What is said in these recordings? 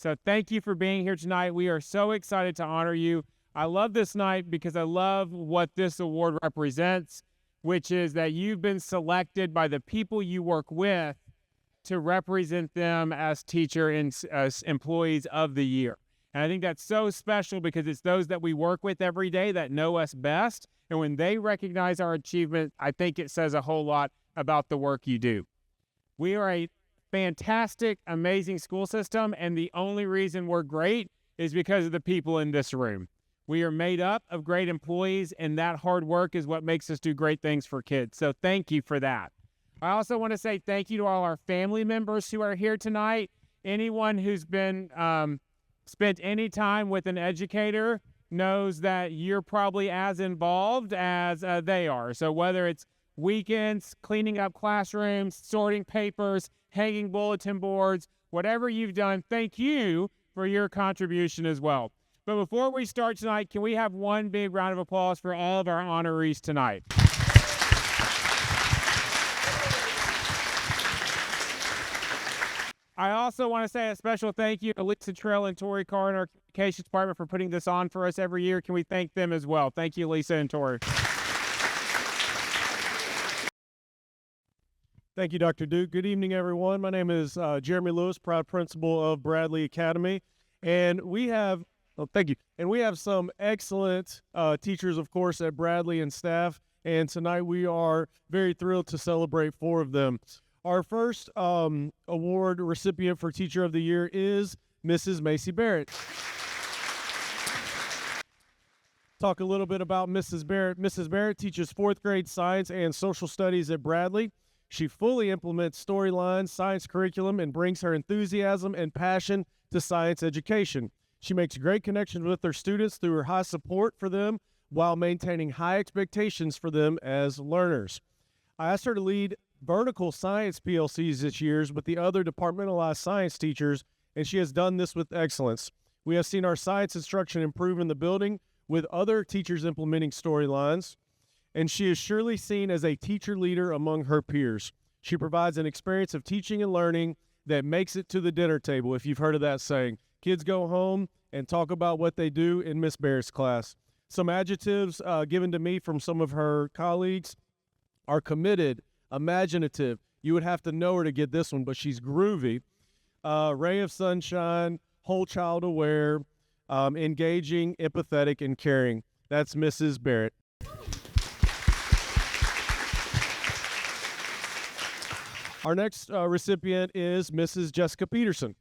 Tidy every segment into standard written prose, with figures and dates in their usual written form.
So thank you for being here tonight. We are so excited to honor you. I love this night because I love what this award represents, which is that you've been selected by the people you work with to represent them as teacher and as employees of the year. And I think that's so special because it's those that we work with every day that know us best. And when they recognize our achievement, I think it says a whole lot about the work you do. We are a fantastic, amazing school system, and the only reason we're great is because of the people in this room. We are made up of great employees, and that hard work is what makes us do great things for kids. So thank you for that. I also want to say thank you to all our family members who are here tonight. Anyone who's been spent any time with an educator knows that you're probably as involved as they are. So whether it's weekends, cleaning up classrooms, sorting papers, hanging bulletin boards, whatever you've done, thank you for your contribution as well. But before we start tonight, can we have one big round of applause for all of our honorees tonight? I also want to say a special thank you to Lisa Trell and Tori Carr in our communications department for putting this on for us every year. Can we thank them as well? Thank you, Lisa and Tori. Thank you, Dr. Duke. Good evening, everyone. My name is Jeremy Lewis, proud principal of Bradley Academy. And we have, thank you. And we have some excellent teachers, of course, at Bradley and staff. And tonight we are very thrilled to celebrate 4 of them. Our first award recipient for Teacher of the Year is Mrs. Macy Barrett. Talk a little bit about Mrs. Barrett. Mrs. Barrett teaches 4th grade science and social studies at Bradley. She fully implements storylines, science curriculum, and brings her enthusiasm and passion to science education. She makes great connections with her students through her high support for them while maintaining high expectations for them as learners. I asked her to lead vertical science PLCs this year with the other departmentalized science teachers, and she has done this with excellence. We have seen our science instruction improve in the building with other teachers implementing storylines, and she is surely seen as a teacher leader among her peers. She provides an experience of teaching and learning that makes it to the dinner table, if you've heard of that saying. Kids go home and talk about what they do in Miss Barrett's class. Some adjectives given to me from some of her colleagues are committed, imaginative. You would have to know her to get this one, but she's groovy. Ray of sunshine, whole child aware, engaging, empathetic, and caring. That's Mrs. Barrett. Our next recipient is Mrs. Jessica Peterson.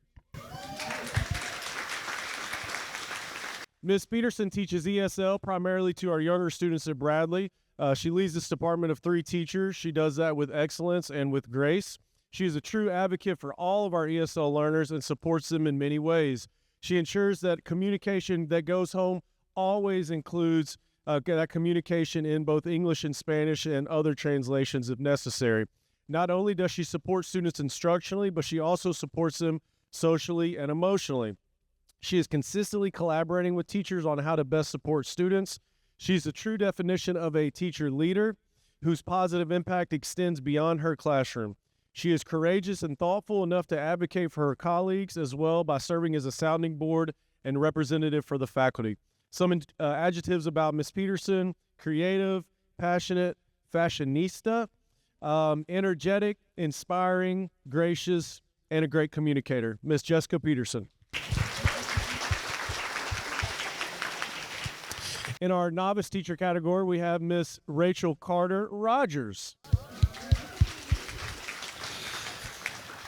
Ms. Peterson teaches ESL primarily to our younger students at Bradley. She leads this department of 3 teachers. She does that with excellence and with grace. She is a true advocate for all of our ESL learners and supports them in many ways. She ensures that communication that goes home always includes that communication in both English and Spanish and other translations if necessary. Not only does she support students instructionally, but she also supports them socially and emotionally. She is consistently collaborating with teachers on how to best support students. She's a true definition of a teacher leader whose positive impact extends beyond her classroom. She is courageous and thoughtful enough to advocate for her colleagues as well by serving as a sounding board and representative for the faculty. Some adjectives about Ms. Peterson: creative, passionate, fashionista, energetic, inspiring, gracious, and a great communicator. Ms. Jessica Peterson. In our novice teacher category, we have Miss Rachel Carter Rogers.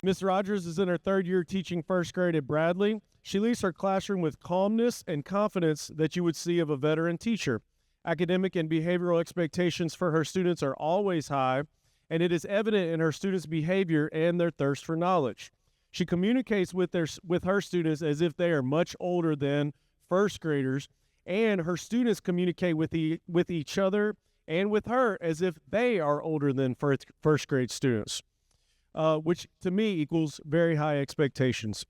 Miss Rogers is in her 3rd year teaching 1st grade at Bradley. She leads her classroom with calmness and confidence that you would see of a veteran teacher. Academic and behavioral expectations for her students are always high, and it is evident in her students' behavior and their thirst for knowledge. She communicates with her students as if they are much older than 1st graders, and her students communicate with each other and with her as if they are older than 1st grade students, which to me equals very high expectations.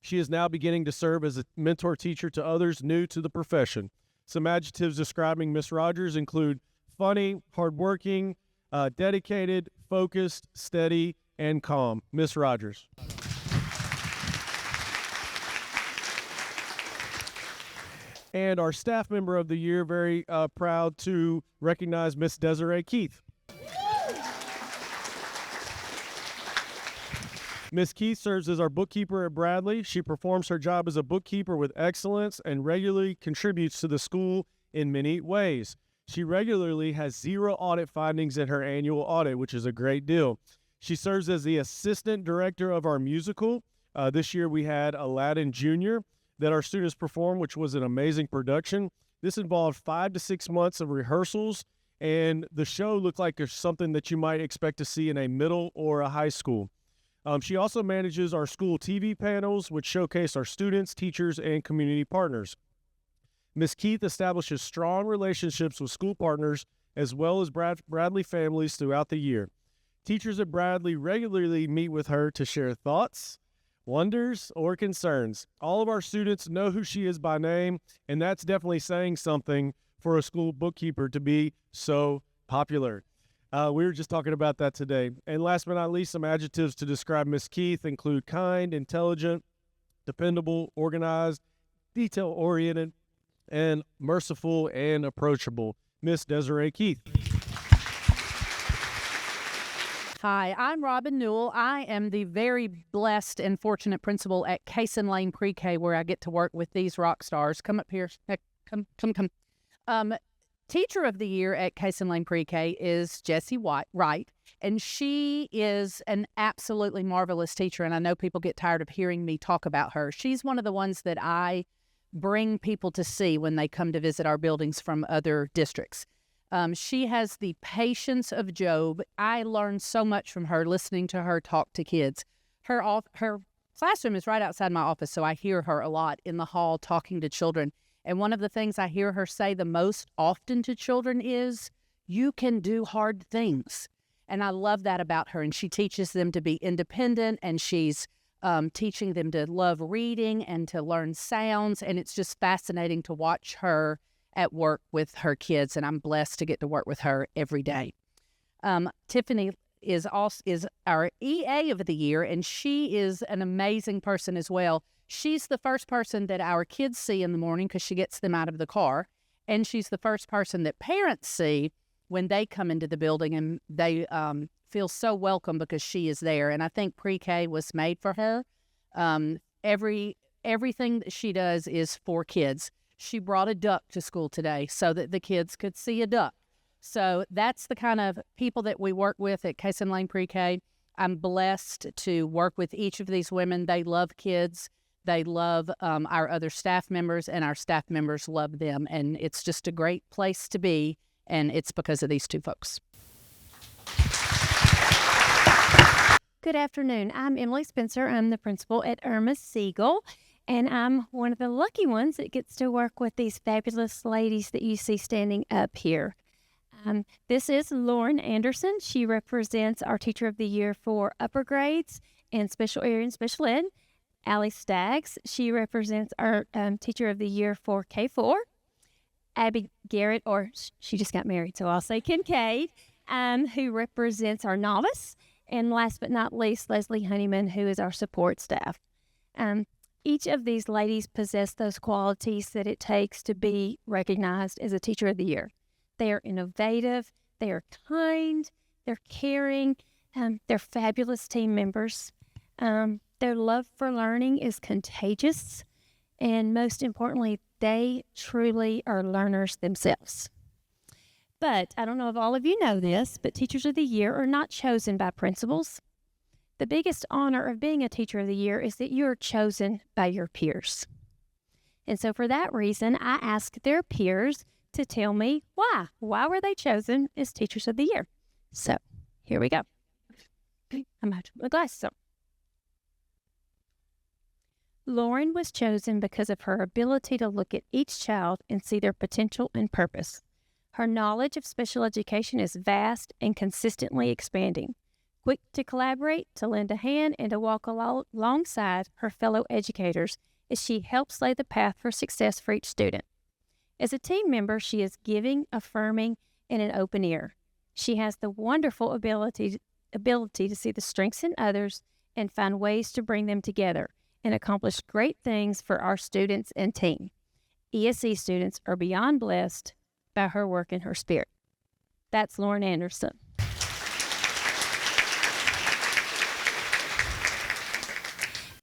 She is now beginning to serve as a mentor teacher to others new to the profession. Some adjectives describing Miss Rogers include funny, hardworking, dedicated, focused, steady, and calm. Miss Rogers. And our staff member of the year, very proud to recognize Miss Desiree Keith. Miss Keith serves as our bookkeeper at Bradley. She performs her job as a bookkeeper with excellence and regularly contributes to the school in many ways. She regularly has 0 audit findings in her annual audit, which is a great deal. She serves as the assistant director of our musical. This year we had Aladdin Jr. that our students performed, which was an amazing production. This involved 5 to 6 months of rehearsals, and the show looked like something that you might expect to see in a middle or a high school. She also manages our school TV panels, which showcase our students, teachers, and community partners. Ms. Keith establishes strong relationships with school partners as well as Bradley families throughout the year. Teachers at Bradley regularly meet with her to share thoughts, wonders, or concerns. All of our students know who she is by name, and that's definitely saying something for a school bookkeeper to be so popular. We were just talking about that today. And last but not least, some adjectives to describe Miss Keith include kind, intelligent, dependable, organized, detail-oriented, and merciful and approachable. Miss Desiree Keith. Hi, I'm Robin Newell. I am the very blessed and fortunate principal at Cason Lane Pre-K, where I get to work with these rock stars. Come up here. Come. Teacher of the Year at Cason Lane Pre-K is Jessie Wright, and she is an absolutely marvelous teacher, and I know people get tired of hearing me talk about her. She's one of the ones that I bring people to see when they come to visit our buildings from other districts. She has the patience of Job. I learned so much from her listening to her talk to kids. Her classroom is right outside my office, so I hear her a lot in the hall talking to children. And one of the things I hear her say the most often to children is, you can do hard things. And I love that about her. And she teaches them to be independent, and she's teaching them to love reading and to learn sounds. And it's just fascinating to watch her at work with her kids. And I'm blessed to get to work with her every day. Tiffany is our EA of the year, and she is an amazing person as well. She's the first person that our kids see in the morning because she gets them out of the car. And she's the first person that parents see when they come into the building, and they feel so welcome because she is there. And I think pre-K was made for her. Everything that she does is for kids. She brought a duck to school today so that the kids could see a duck. So that's the kind of people that we work with at Cason Lane Pre-K. I'm blessed to work with each of these women. They love kids. They love our other staff members, and our staff members love them. And it's just a great place to be, and it's because of these two folks. Good afternoon. I'm Emily Spencer. I'm the principal at Irma Siegel, and I'm one of the lucky ones that gets to work with these fabulous ladies that you see standing up here. This is Lauren Anderson. She represents our Teacher of the Year for upper grades and special area and special ed. Allie Staggs, she represents our Teacher of the Year for K4. Abby Garrett, or she just got married, so I'll say Kincaid, who represents our novice. And last but not least, Leslie Honeyman, who is our support staff. Each of these ladies possess those qualities that it takes to be recognized as a Teacher of the Year. They are innovative, they are kind, they're caring, they're fabulous team members. Their love for learning is contagious, and most importantly, they truly are learners themselves. But I don't know if all of you know this, but Teachers of the Year are not chosen by principals. The biggest honor of being a Teacher of the Year is that you are chosen by your peers. And so for that reason, I asked their peers to tell me why. Why were they chosen as Teachers of the Year? So here we go. I'm out of my glasses on. Lauren was chosen because of her ability to look at each child and see their potential and purpose. Her knowledge of special education is vast and consistently expanding. Quick to collaborate, to lend a hand, and to walk alongside her fellow educators as she helps lay the path for success for each student. As a team member, she is giving, affirming, and an open ear. She has the wonderful ability to see the strengths in others and find ways to bring them together and accomplish great things for our students and team. ESE students are beyond blessed by her work and her spirit. That's Lauren Anderson.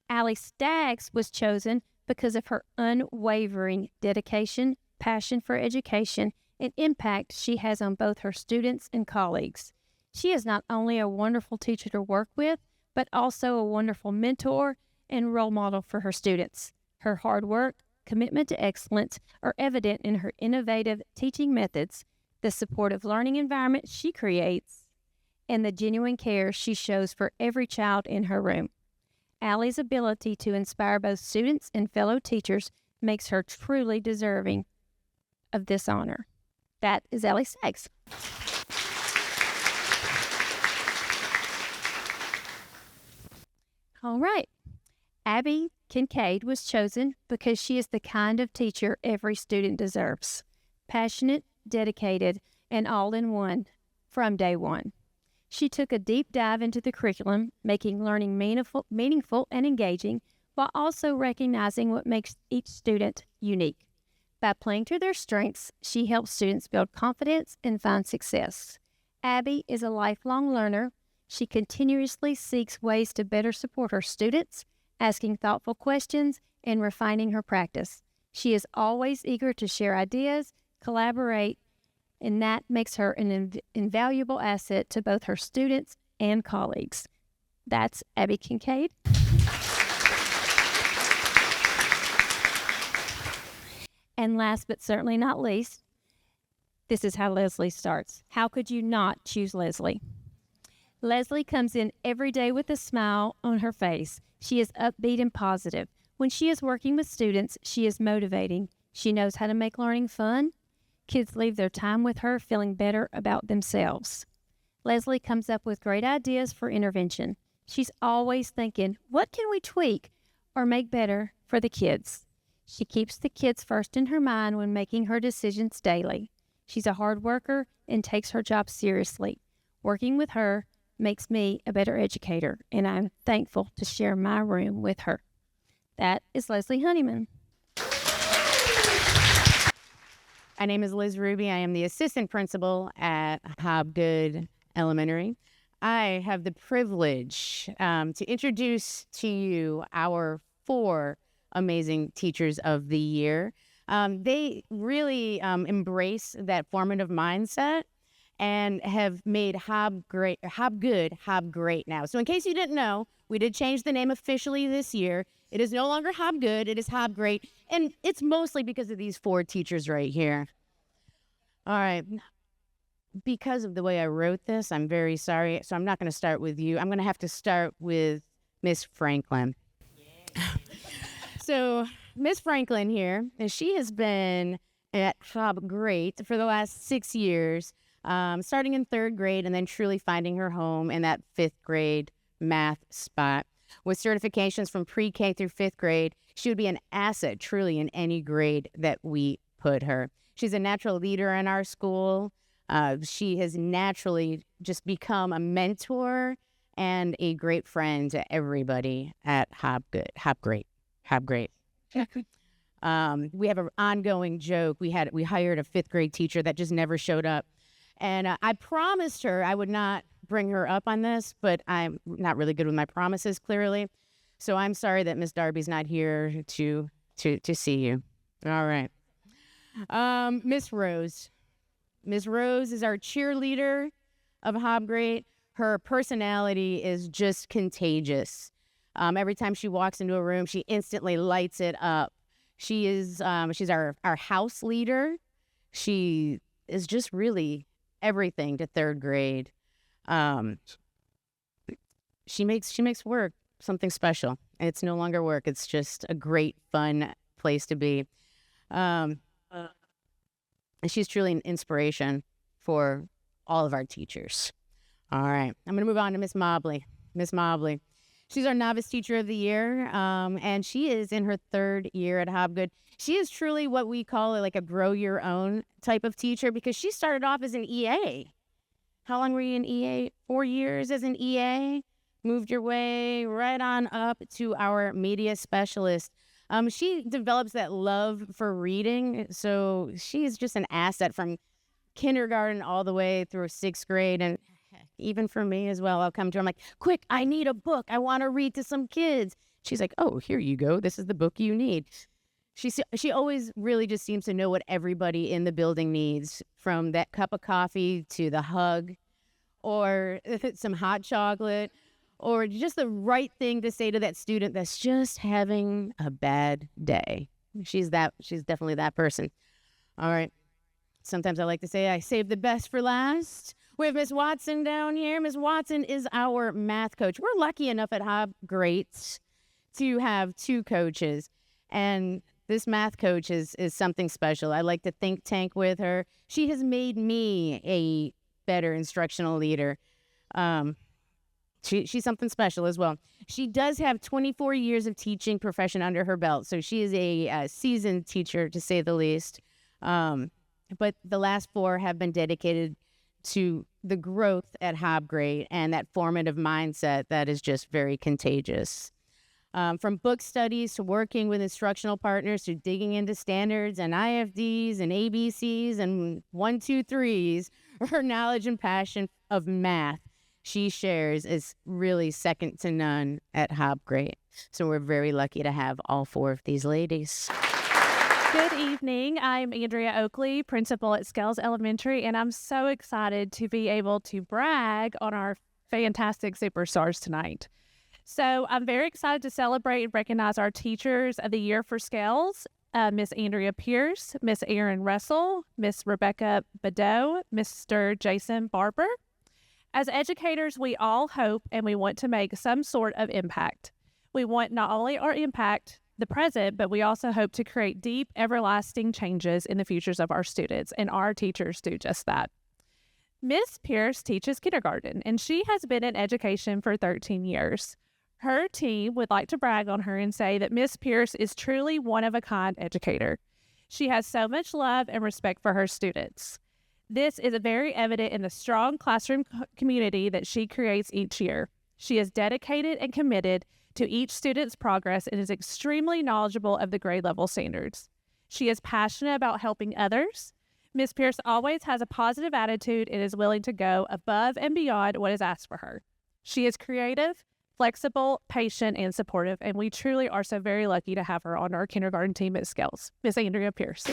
Allie Staggs was chosen because of her unwavering dedication, passion for education, and impact she has on both her students and colleagues. She is not only a wonderful teacher to work with, but also a wonderful mentor and role model for her students. Her hard work, commitment to excellence are evident in her innovative teaching methods, the supportive learning environment she creates, and the genuine care she shows for every child in her room. Allie's ability to inspire both students and fellow teachers makes her truly deserving of this honor. That is Allie Staggs. All right. Abby Kincaid was chosen because she is the kind of teacher every student deserves. Passionate, dedicated, and all-in-one from day one. She took a deep dive into the curriculum, making learning meaningful and engaging, while also recognizing what makes each student unique. By playing to their strengths, she helps students build confidence and find success. Abby is a lifelong learner. She continuously seeks ways to better support her students, asking thoughtful questions and refining her practice. She is always eager to share ideas, collaborate, and that makes her an invaluable asset to both her students and colleagues. That's Abby Kincaid. And last but certainly not least, this is how Leslie starts. How could you not choose Leslie? Leslie comes in every day with a smile on her face. She is upbeat and positive. When she is working with students, she is motivating. She knows how to make learning fun. Kids leave their time with her feeling better about themselves. Leslie comes up with great ideas for intervention. She's always thinking, what can we tweak or make better for the kids? She keeps the kids first in her mind when making her decisions daily. She's a hard worker and takes her job seriously. Working with her makes me a better educator, and I'm thankful to share my room with her. That is Leslie Honeyman. My name is Liz Ruby. I am the assistant principal at Hobgood Elementary. I have the privilege to introduce to you our 4 amazing teachers of the year. They really embrace that formative mindset and have made Hobgood Hob great now. So in case you didn't know, we did change the name officially this year. It is no longer Hobgood, it is Hob Great, and it's mostly because of these 4 teachers right here. All right. Because of the way I wrote this, I'm very sorry, so I'm not going to start with you. I'm going to have to start with Miss Franklin. So Miss Franklin here, and she has been at Hob Great for the last 6 years, starting in 3rd grade and then truly finding her home in that 5th grade math spot. With certifications from pre-K through 5th grade, she would be an asset truly in any grade that we put her. She's a natural leader in our school. She has naturally just become a mentor and a great friend to everybody at Hob Great. We have an ongoing joke. We hired a 5th grade teacher that just never showed up. And I promised her I would not bring her up on this, but I'm not really good with my promises, clearly. So I'm sorry that Miss Darby's not here to see you. All right. Miss Rose. Miss Rose is our cheerleader of Hob Great. Her personality is just contagious. Every time she walks into a room, she instantly lights it up. She's our house leader. She is just really everything to 3rd grade. She makes work something special. It's no longer work. It's just a great, fun place to be. She's truly an inspiration for all of our teachers. All right. I'm going to move on to Miss Mobley. Miss Mobley. She's our novice teacher of the year, and she is in her 3rd year at Hobgood. She is truly what we call like a grow your own type of teacher because she started off as an EA. How long were you in EA? 4 years as an EA. Moved your way right on up to our media specialist. She develops that love for reading, so she's just an asset from kindergarten all the way through 6th grade, and even for me as well. I'll come to her, I'm like, quick, I need a book. I want to read to some kids. She's like, oh, here you go. This is the book you need. She always really just seems to know what everybody in the building needs, from that cup of coffee to the hug or some hot chocolate or just the right thing to say to that student that's just having a bad day. She's definitely that person. All right. Sometimes I like to say I saved the best for last. We have Miss Watson down here. Miss Watson is our math coach. We're lucky enough at Hob Greats to have 2 coaches, and this math coach is something special. I like to think tank with her. She has made me a better instructional leader. She's something special as well. She does have 24 years of teaching profession under her belt, so she is a seasoned teacher, to say the least. But the last 4 have been dedicated to the growth at Hob Great and that formative mindset that is just very contagious. From book studies to working with instructional partners to digging into standards and IFDs and ABCs and 1, 2, 3s, her knowledge and passion of math she shares is really second to none at Hob Great. So we're very lucky to have all 4 of these ladies. Good evening. I'm Andrea Oakley, principal at Scales Elementary, and I'm so excited to be able to brag on our fantastic superstars tonight. So I'm very excited to celebrate and recognize our Teachers of the Year for Scales, Miss Andrea Pierce, Miss Erin Russell, Miss Rebecca Badeau, Mr. Jason Barber. As educators, we all hope and we want to make some sort of impact. We want not only our impact the present, but we also hope to create deep, everlasting changes in the futures of our students, and our teachers do just that. Miss Pierce teaches kindergarten, and she has been in education for 13 years. Her team would like to brag on her and say that Miss Pierce is truly one-of-a-kind educator. She has so much love and respect for her students. This is very evident in the strong classroom community that she creates each year. She is dedicated and committed to each student's progress and is extremely knowledgeable of the grade level standards. She is passionate about helping others. Miss Pierce always has a positive attitude and is willing to go above and beyond what is asked for her. She is creative, flexible, patient, and supportive, and we truly are so very lucky to have her on our kindergarten team at Scales. Miss Andrea Pierce.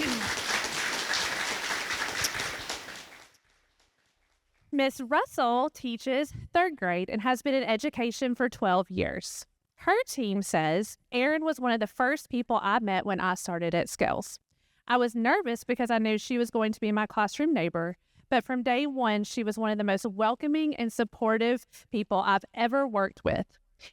Miss Russell teaches 3rd grade and has been in education for 12 years. Her team says Erin was one of the first people I met when I started at Scales. I was nervous because I knew she was going to be my classroom neighbor, but from day one, she was one of the most welcoming and supportive people I've ever worked with.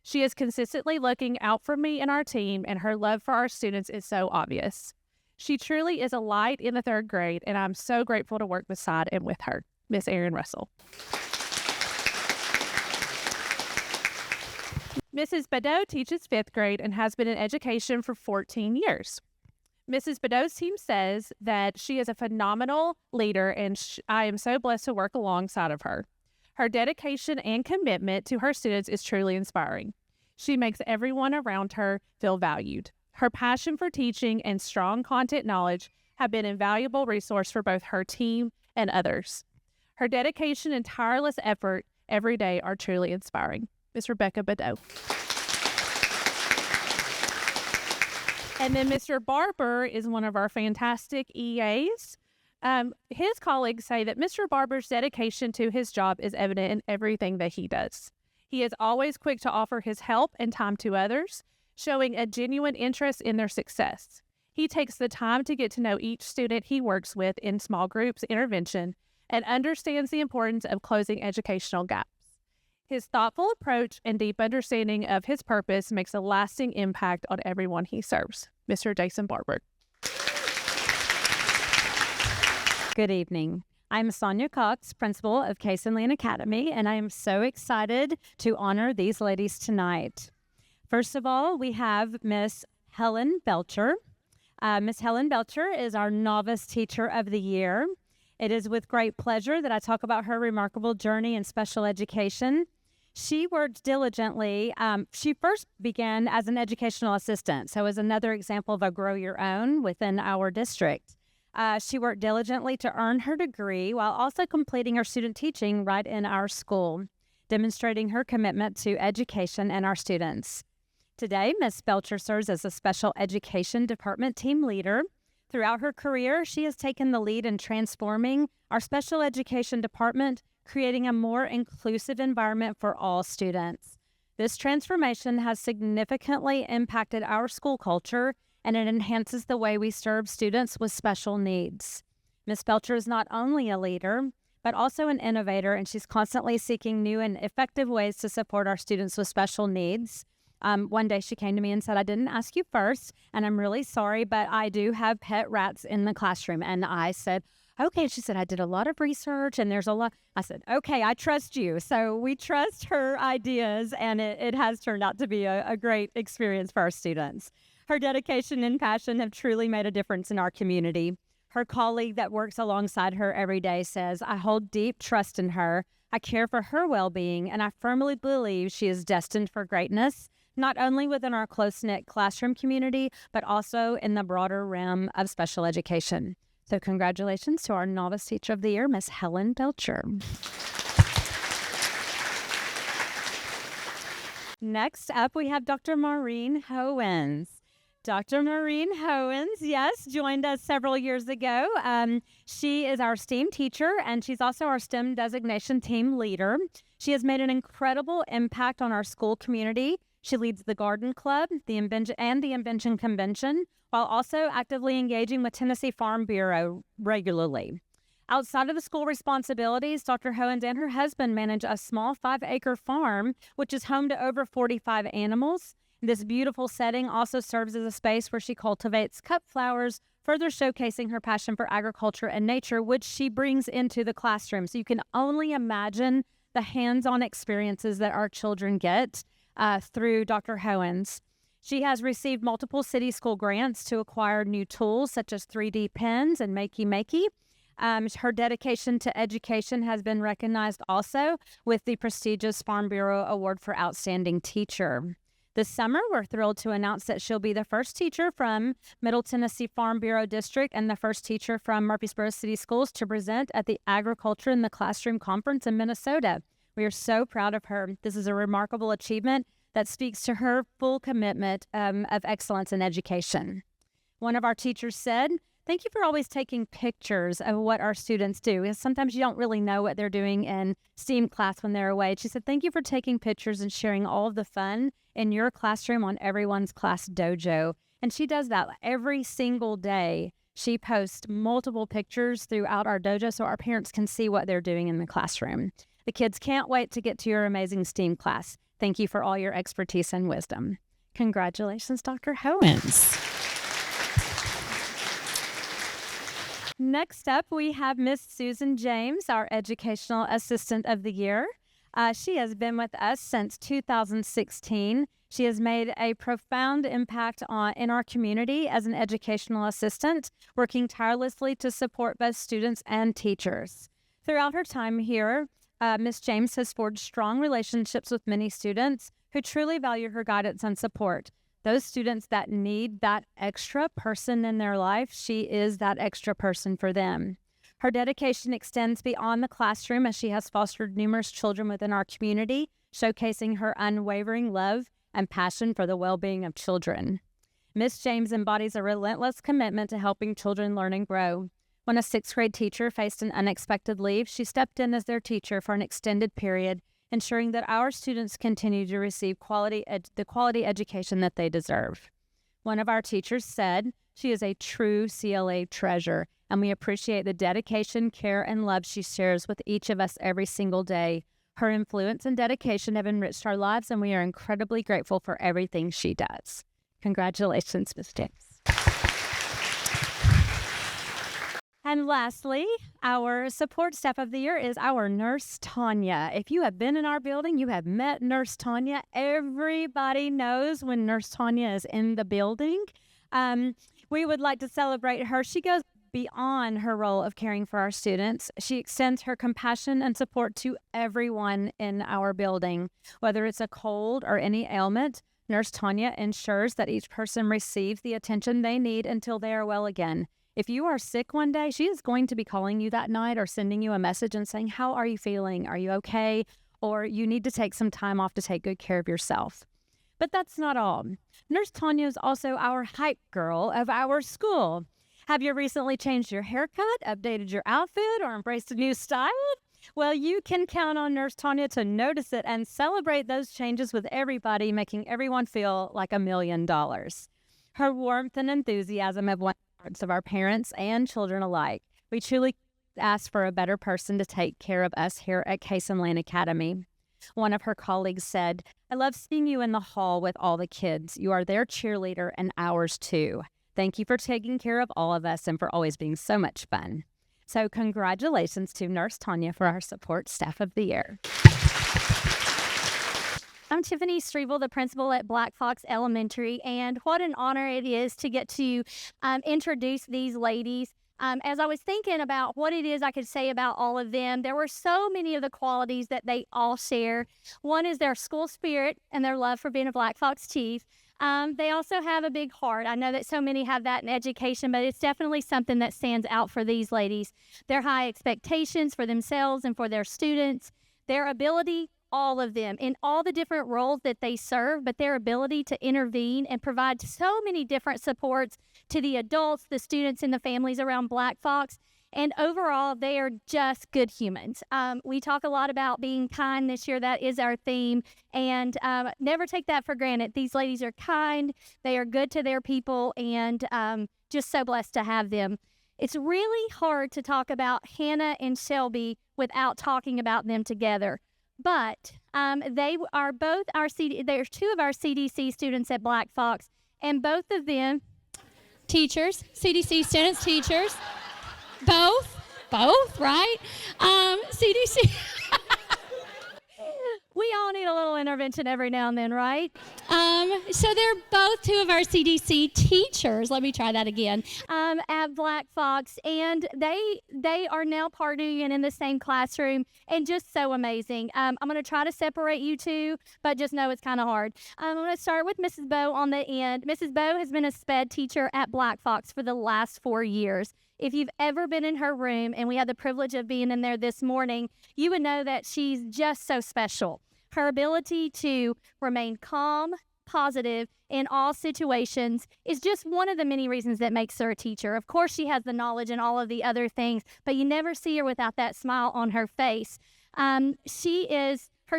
She is consistently looking out for me and our team, and her love for our students is so obvious. She truly is a light in the 3rd grade, and I'm so grateful to work beside and with her. Miss Erin Russell. Mrs. Badeau teaches 5th grade and has been in education for 14 years. Mrs. Badeau's team says that she is a phenomenal leader, and I am so blessed to work alongside of her. Her dedication and commitment to her students is truly inspiring. She makes everyone around her feel valued. Her passion for teaching and strong content knowledge have been an invaluable resource for both her team and others. Her dedication and tireless effort every day are truly inspiring. Miss Rebecca Badeau. And then Mr. Barber is one of our fantastic EAs. His colleagues say that Mr. Barber's dedication to his job is evident in everything that he does. He is always quick to offer his help and time to others, showing a genuine interest in their success. He takes the time to get to know each student he works with in small groups intervention and understands the importance of closing educational gaps. His thoughtful approach and deep understanding of his purpose makes a lasting impact on everyone he serves. Mr. Jason Barber. Good evening. I'm Sonia Cox, principal of Case and Lane Academy, and I am so excited to honor these ladies tonight. First of all, we have Miss Helen Belcher. Miss Helen Belcher is our Novice Teacher of the Year. It is with great pleasure that I talk about her remarkable journey in special education. She worked diligently. She first began as an educational assistant, so as another example of a grow your own within our district. She worked diligently to earn her degree while also completing her student teaching right in our school, demonstrating her commitment to education and our students. Today, Ms. Belcher serves as a special education department team leader. Throughout her career, she has taken the lead in transforming our special education department, creating a more inclusive environment for all students. This transformation has significantly impacted our school culture, and it enhances the way we serve students with special needs. Ms. Belcher is not only a leader, but also an innovator, and she's constantly seeking new and effective ways to support our students with special needs. One day she came to me and said, I didn't ask you first, and I'm really sorry, but I do have pet rats in the classroom. And I said, okay. She said, I did a lot of research and there's a lot. I said, okay, I trust you. So we trust her ideas, and it has turned out to be a great experience for our students. Her dedication and passion have truly made a difference in our community. Her colleague that works alongside her every day says, I hold deep trust in her. I care for her well-being, and I firmly believe she is destined for greatness, not only within our close-knit classroom community, but also in the broader realm of special education. So congratulations to our Novice Teacher of the Year, Miss Helen Belcher. Next up, we have Dr. Maureen Howens. Dr. Maureen Howens, yes, joined us several years ago. She is our STEAM teacher, and she's also our STEM designation team leader. She has made an incredible impact on our school community. She leads the Garden Club, the Invention Convention, while also actively engaging with Tennessee Farm Bureau regularly. Outside of the school responsibilities, Dr. Howens and her husband manage a small 5-acre farm, which is home to over 45 animals. This beautiful setting also serves as a space where she cultivates cut flowers, further showcasing her passion for agriculture and nature, which she brings into the classroom. So you can only imagine the hands-on experiences that our children get through Dr. Howens. She has received multiple city school grants to acquire new tools such as 3D pens and Makey. Her dedication to education has been recognized also with the prestigious Farm Bureau Award for Outstanding Teacher. This summer, we're thrilled to announce that she'll be the first teacher from Middle Tennessee Farm Bureau District and the first teacher from Murfreesboro City Schools to present at the Agriculture in the Classroom Conference in Minnesota. We are so proud of her. This is a remarkable achievement that speaks to her full commitment of excellence in education. One of our teachers said, thank you for always taking pictures of what our students do. Because sometimes you don't really know what they're doing in STEAM class when they're away. She said, thank you for taking pictures and sharing all of the fun in your classroom on everyone's class dojo. And she does that every single day. She posts multiple pictures throughout our dojo so our parents can see what they're doing in the classroom. The kids can't wait to get to your amazing STEAM class. Thank you for all your expertise and wisdom. Congratulations, Dr. Howens. Next up, we have Miss Susan James, our Educational Assistant of the Year. She has been with us since 2016. She has made a profound impact in our community as an educational assistant, working tirelessly to support both students and teachers. Throughout her time here, Ms. James has forged strong relationships with many students who truly value her guidance and support. Those students that need that extra person in their life, she is that extra person for them. Her dedication extends beyond the classroom as she has fostered numerous children within our community, showcasing her unwavering love and passion for the well-being of children. Ms. James embodies a relentless commitment to helping children learn and grow. When a 6th grade teacher faced an unexpected leave, she stepped in as their teacher for an extended period, ensuring that our students continue to receive the quality education that they deserve. One of our teachers said, she is a true CLA treasure, and we appreciate the dedication, care, and love she shares with each of us every single day. Her influence and dedication have enriched our lives, and we are incredibly grateful for everything she does. Congratulations, Ms. James. And lastly, our support staff of the year is our nurse, Tanya. If you have been in our building, you have met Nurse Tanya. Everybody knows when Nurse Tanya is in the building. We would like to celebrate her. She goes Beyond her role of caring for our students, she extends her compassion and support to everyone in our building. Whether it's a cold or any ailment, Nurse Tanya ensures that each person receives the attention they need until they are well again. If you are sick one day, she is going to be calling you that night or sending you a message and saying, "How are you feeling? Are you okay?" Or you need to take some time off to take good care of yourself. But that's not all. Nurse Tanya is also our hype girl of our school. Have you recently changed your haircut, updated your outfit, or embraced a new style? Well, you can count on Nurse Tanya to notice it and celebrate those changes with everybody, making everyone feel like $1 million. Her warmth and enthusiasm have won the hearts of our parents and children alike. We truly ask for a better person to take care of us here at Case and Lane Academy. One of her colleagues said, "I love seeing you in the hall with all the kids. You are their cheerleader and ours too. Thank you for taking care of all of us and for always being so much fun." So congratulations to Nurse Tanya for our Support Staff of the Year. I'm Tiffany Strevel, the principal at Black Fox Elementary, and what an honor it is to get to introduce these ladies. As I was thinking about what it is I could say about all of them, there were so many of the qualities that they all share. One is their school spirit and their love for being a Black Fox chief. They also have a big heart. I know that so many have that in education, but it's definitely something that stands out for these ladies. Their high expectations for themselves and for their students, their ability, all of them, in all the different roles that they serve, but their ability to intervene and provide so many different supports to the adults, the students, and the families around Black Fox. And overall, they are just good humans. We talk a lot about being kind this year. That is our theme. And never take that for granted. These ladies are kind. They are good to their people, and just so blessed to have them. It's really hard to talk about Hannah and Shelby without talking about them together. But they are both there's two of our CDC students at Black Fox, and both of them teachers, CDC students, teachers. Both, right? CDC. We all need a little intervention every now and then, right? So they're both two of our CDC teachers. Let me try that again. At Black Fox, and they are now partnering in the same classroom, and just so amazing. I'm going to try to separate you two, but just know it's kind of hard. I'm going to start with Mrs. Bowe on the end. Mrs. Bowe has been a SPED teacher at Black Fox for the last 4 years. If you've ever been in her room, and we had the privilege of being in there this morning, you would know that she's just so special. Her ability to remain calm, positive in all situations is just one of the many reasons that makes her a teacher. Of course, she has the knowledge and all of the other things, but you never see her without that smile on her face. Her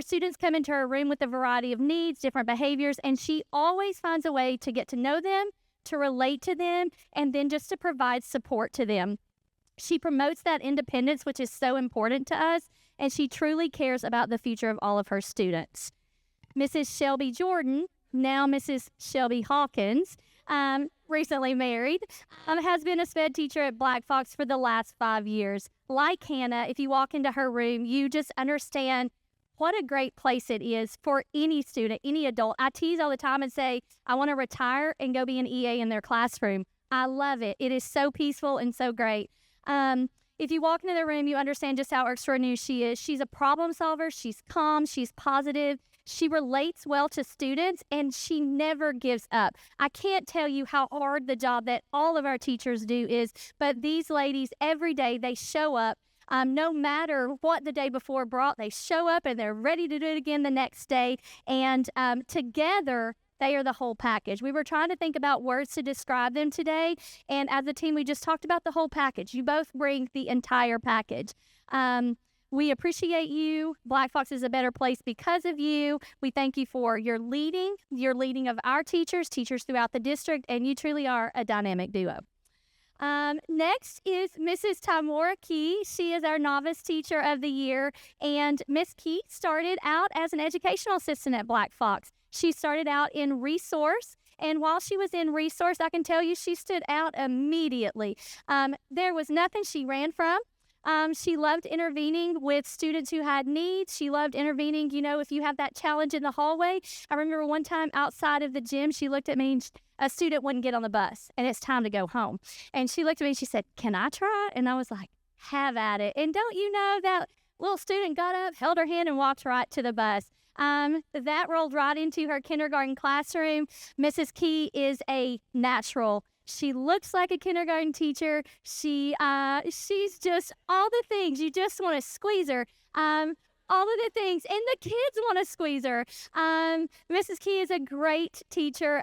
students come into her room with a variety of needs, different behaviors, and she always finds a way to get to know them, to relate to them, and then just to provide support to them. She promotes that independence, which is so important to us, and she truly cares about the future of all of her students. Mrs. Shelby Jordan, now Mrs. Shelby Hawkins, recently married, has been a SPED teacher at Black Fox for the last 5 years. Like Hannah, if you walk into her room, you just understand what a great place it is for any student, any adult. I tease all the time and say, I want to retire and go be an EA in their classroom. I love it. It is so peaceful and so great. If you walk into the room, you understand just how extraordinary she is. She's a problem solver. She's calm. She's positive. She relates well to students, and she never gives up. I can't tell you how hard the job that all of our teachers do is, but these ladies, every day, they show up. No matter what the day before brought, they show up and they're ready to do it again the next day. And together, they are the whole package. We were trying to think about words to describe them today. And as a team, we just talked about the whole package. You both bring the entire package. We appreciate you. Black Fox is a better place because of you. We thank you for your leading of our teachers throughout the district, and you truly are a dynamic duo. Next is Mrs. Tamora Key. She is our novice teacher of the year, and Miss Key started out as an educational assistant at Black Fox. She started out in resource, and while she was in resource, I can tell you she stood out immediately. There was nothing she ran from. She loved intervening with students who had needs. She loved intervening, if you have that challenge in the hallway. I remember one time outside of the gym, she looked at me and a student wouldn't get on the bus and it's time to go home. And she looked at me and she said, "Can I try?" And I was like, "Have at it." And don't you know that little student got up, held her hand, and walked right to the bus. That rolled right into her kindergarten classroom. Mrs. Key is a natural. She looks like a kindergarten teacher. She's just all the things. You just want to squeeze her. All of the things. And the kids want to squeeze her. Mrs. Key is a great teacher.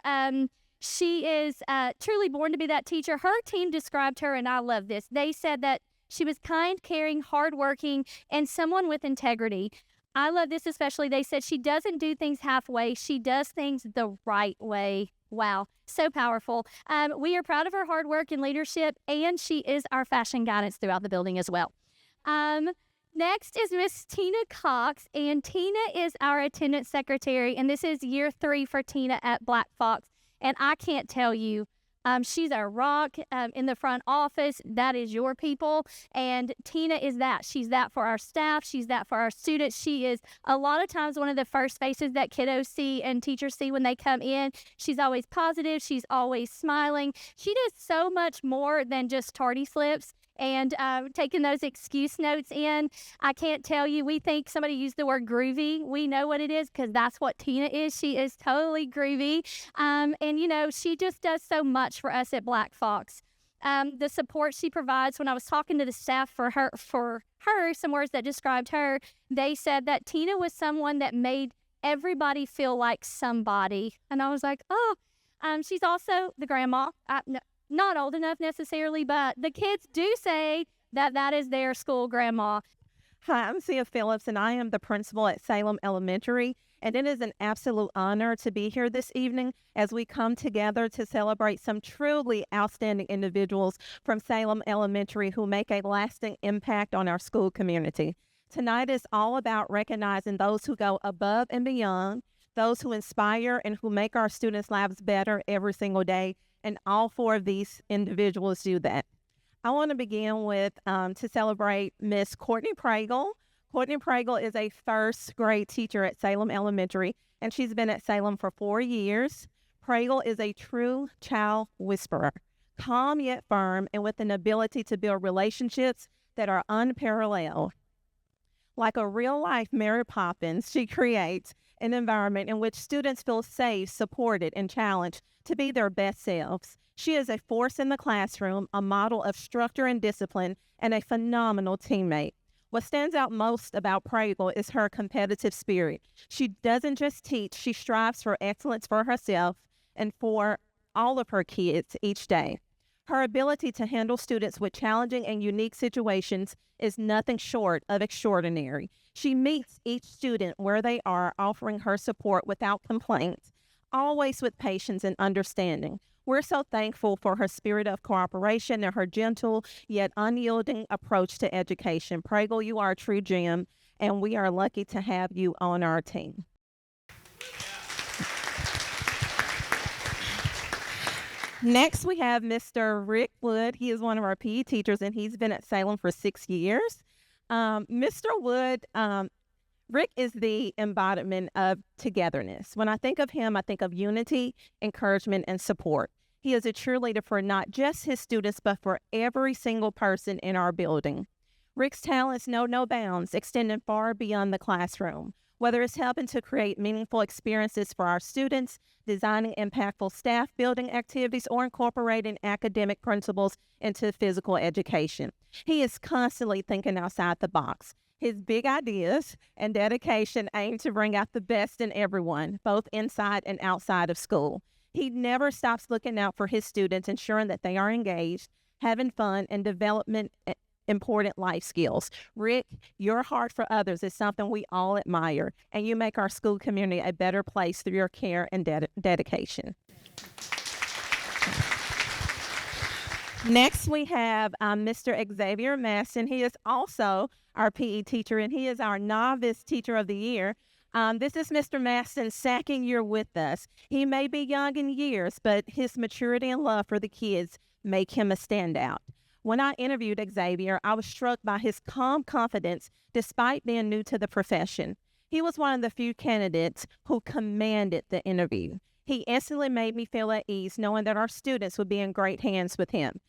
She is truly born to be that teacher. Her team described her, and I love this. They said that she was kind, caring, hardworking, and someone with integrity. I love this especially. They said she doesn't do things halfway. She does things the right way. Wow, so powerful. We are proud of her hard work and leadership, and she is our fashion guidance throughout the building as well. Next is Miss Tina Cox, and Tina is our attendance secretary, and this is year 3 for Tina at Black Fox. And I can't tell you, she's our rock in the front office. That is your people. And Tina is that. She's that for our staff. She's that for our students. She is a lot of times one of the first faces that kiddos see and teachers see when they come in. She's always positive. She's always smiling. She does so much more than just tardy slips and taking those excuse notes in. I can't tell you, we think somebody used the word groovy. We know what it is because that's what Tina is. She is totally groovy. And, she just does so much for us at Black Fox. The support she provides, when I was talking to the staff for her, some words that described her, they said that Tina was someone that made everybody feel like somebody. And I was like, oh, she's also the grandma. Not old enough necessarily, but the kids do say that is their school grandma. Hi, I'm Sia Phillips, and I am the principal at Salem Elementary. And it is an absolute honor to be here this evening as we come together to celebrate some truly outstanding individuals from Salem Elementary who make a lasting impact on our school community. Tonight is all about recognizing those who go above and beyond, those who inspire and who make our students' lives better every single day. And all 4 of these individuals do that. I want to begin with to celebrate Miss Courtney Pragle. Courtney Pragle is a first grade teacher at Salem Elementary, and she's been at Salem for 4 years. Pragle is a true child whisperer, calm yet firm, and with an ability to build relationships that are unparalleled. Like a real-life Mary Poppins, she creates an environment in which students feel safe, supported, and challenged to be their best selves. She is a force in the classroom, a model of structure and discipline, and a phenomenal teammate. What stands out most about Pragle is her competitive spirit. She doesn't just teach, she strives for excellence for herself and for all of her kids each day. Her ability to handle students with challenging and unique situations is nothing short of extraordinary. She meets each student where they are, offering her support without complaints, always with patience and understanding. We're so thankful for her spirit of cooperation and her gentle yet unyielding approach to education. Pragle, you are a true gem, and we are lucky to have you on our team. Next, we have Mr. Rick Wood. He is one of our PE teachers, and he's been at Salem for 6 years. Mr. Wood, Rick is the embodiment of togetherness. When I think of him, I think of unity, encouragement, and support. He is a cheerleader for not just his students, but for every single person in our building. Rick's talents know no bounds, extending far beyond the classroom. Whether it's helping to create meaningful experiences for our students, designing impactful staff building activities, or incorporating academic principles into physical education. He is constantly thinking outside the box. His big ideas and dedication aim to bring out the best in everyone, both inside and outside of school. He never stops looking out for his students, ensuring that they are engaged, having fun, and developing important life skills. Rick, your heart for others is something we all admire, and you make our school community a better place through your care and dedication. Next, we have Mr. Xavier Maston. He is also our PE teacher, and he is our novice teacher of the year. This is Mr. Maston's second year with us. He may be young in years, but his maturity and love for the kids make him a standout. When I interviewed Xavier, I was struck by his calm confidence despite being new to the profession. He was one of the few candidates who commanded the interview. He instantly made me feel at ease knowing that our students would be in great hands with him.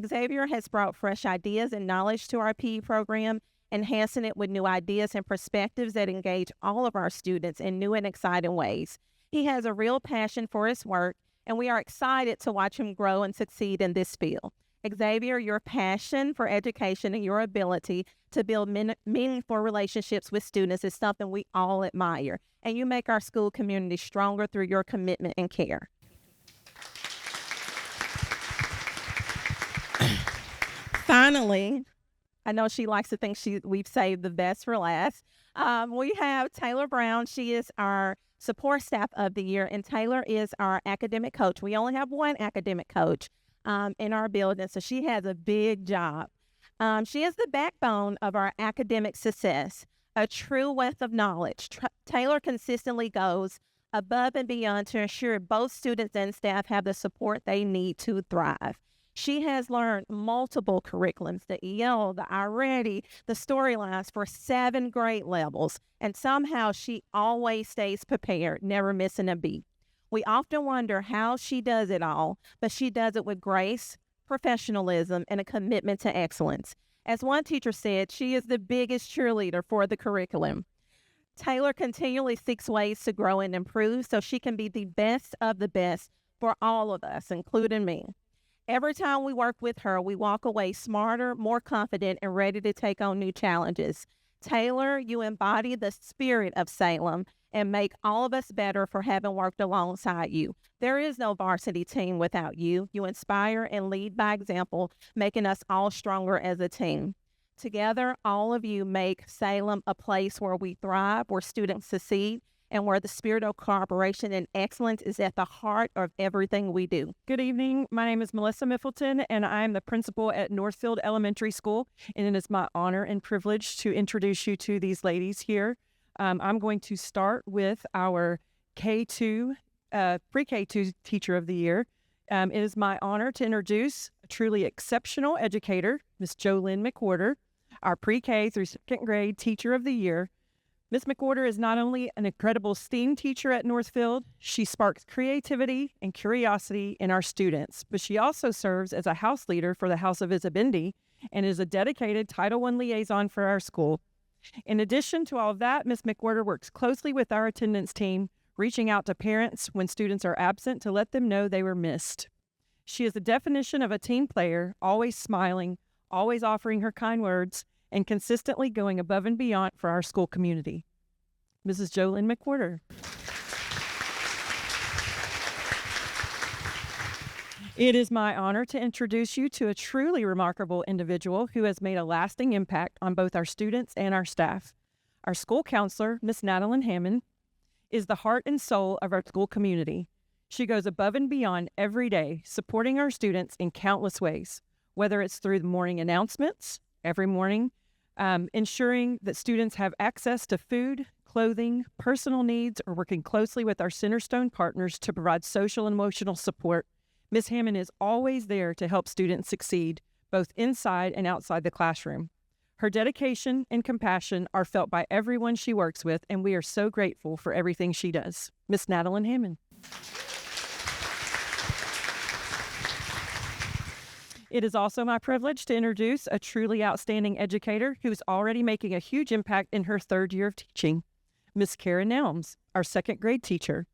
Xavier has brought fresh ideas and knowledge to our PE program, enhancing it with new ideas and perspectives that engage all of our students in new and exciting ways. He has a real passion for his work, and we are excited to watch him grow and succeed in this field. Xavier, your passion for education and your ability to build meaningful relationships with students is something we all admire, and you make our school community stronger through your commitment and care. Finally, I know she likes to think we've saved the best for last. We have Taylor Brown. She is our support staff of the year, and Taylor is our academic coach. We only have one academic coach in our building, so she has a big job. She is the backbone of our academic success, a true wealth of knowledge. Taylor consistently goes above and beyond to ensure both students and staff have the support they need to thrive. She has learned multiple curriculums, the EL, the iReady, the storylines for 7 grade levels, and somehow she always stays prepared, never missing a beat. We often wonder how she does it all, but she does it with grace, professionalism, and a commitment to excellence. As one teacher said, she is the biggest cheerleader for the curriculum. Taylor continually seeks ways to grow and improve so she can be the best of the best for all of us, including me. Every time we work with her, we walk away smarter, more confident, and ready to take on new challenges. Taylor, you embody the spirit of Salem and make all of us better for having worked alongside you. There is no varsity team without you. You inspire and lead by example, making us all stronger as a team. Together, all of you make Salem a place where we thrive, where students succeed, and where the spirit of cooperation and excellence is at the heart of everything we do. Good evening. My name is Melissa Miffleton, and I am the principal at Northfield Elementary School, and it is my honor and privilege to introduce you to these ladies here. I'm going to start with our K2, pre-K2 Teacher of the Year. It is my honor to introduce a truly exceptional educator, Miss Jolynn McWhorter, our pre-K through 2nd grade Teacher of the Year. Ms. McWhorter is not only an incredible STEAM teacher at Northfield, she sparks creativity and curiosity in our students, but she also serves as a house leader for the House of Isabindi and is a dedicated Title I liaison for our school. In addition to all of that, Ms. McWhorter works closely with our attendance team, reaching out to parents when students are absent to let them know they were missed. She is the definition of a team player, always smiling, always offering her kind words, and consistently going above and beyond for our school community. Mrs. Jolynn McWhorter. It is my honor to introduce you to a truly remarkable individual who has made a lasting impact on both our students and our staff. Our school counselor, Miss Natalie Hammond, is the heart and soul of our school community. She goes above and beyond every day, supporting our students in countless ways, whether it's through the morning announcements every morning, ensuring that students have access to food, clothing, personal needs, or working closely with our Centerstone partners to provide social and emotional support. Ms. Hammond is always there to help students succeed, both inside and outside the classroom. Her dedication and compassion are felt by everyone she works with, and we are so grateful for everything she does. Ms. Natalie Hammond. It is also my privilege to introduce a truly outstanding educator who's already making a huge impact in her 3rd year of teaching, Miss Karen Nelms, our 2nd grade teacher.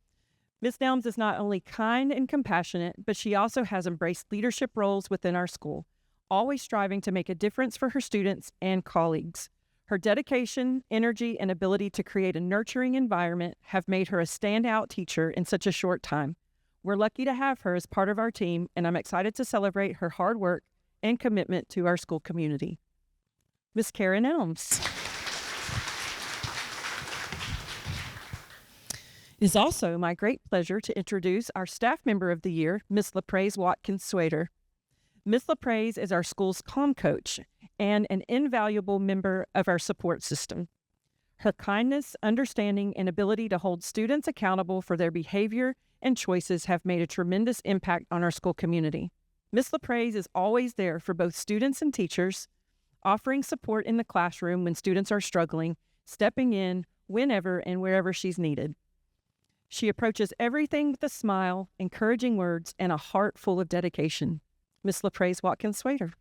Miss Nelms is not only kind and compassionate, but she also has embraced leadership roles within our school, always striving to make a difference for her students and colleagues. Her dedication, energy, and ability to create a nurturing environment have made her a standout teacher in such a short time. We're lucky to have her as part of our team, and I'm excited to celebrate her hard work and commitment to our school community. Miss Karen Elms. It is also my great pleasure to introduce our staff member of the year, Miss LaPraise Watkins-Swader. Miss LaPraise is our school's comm coach and an invaluable member of our support system. Her kindness, understanding, and ability to hold students accountable for their behavior and choices have made a tremendous impact on our school community. Miss LaPraise is always there for both students and teachers, offering support in the classroom when students are struggling, stepping in whenever and wherever she's needed. She approaches everything with a smile, encouraging words, and a heart full of dedication. Miss LaPraise Watkins-Swader.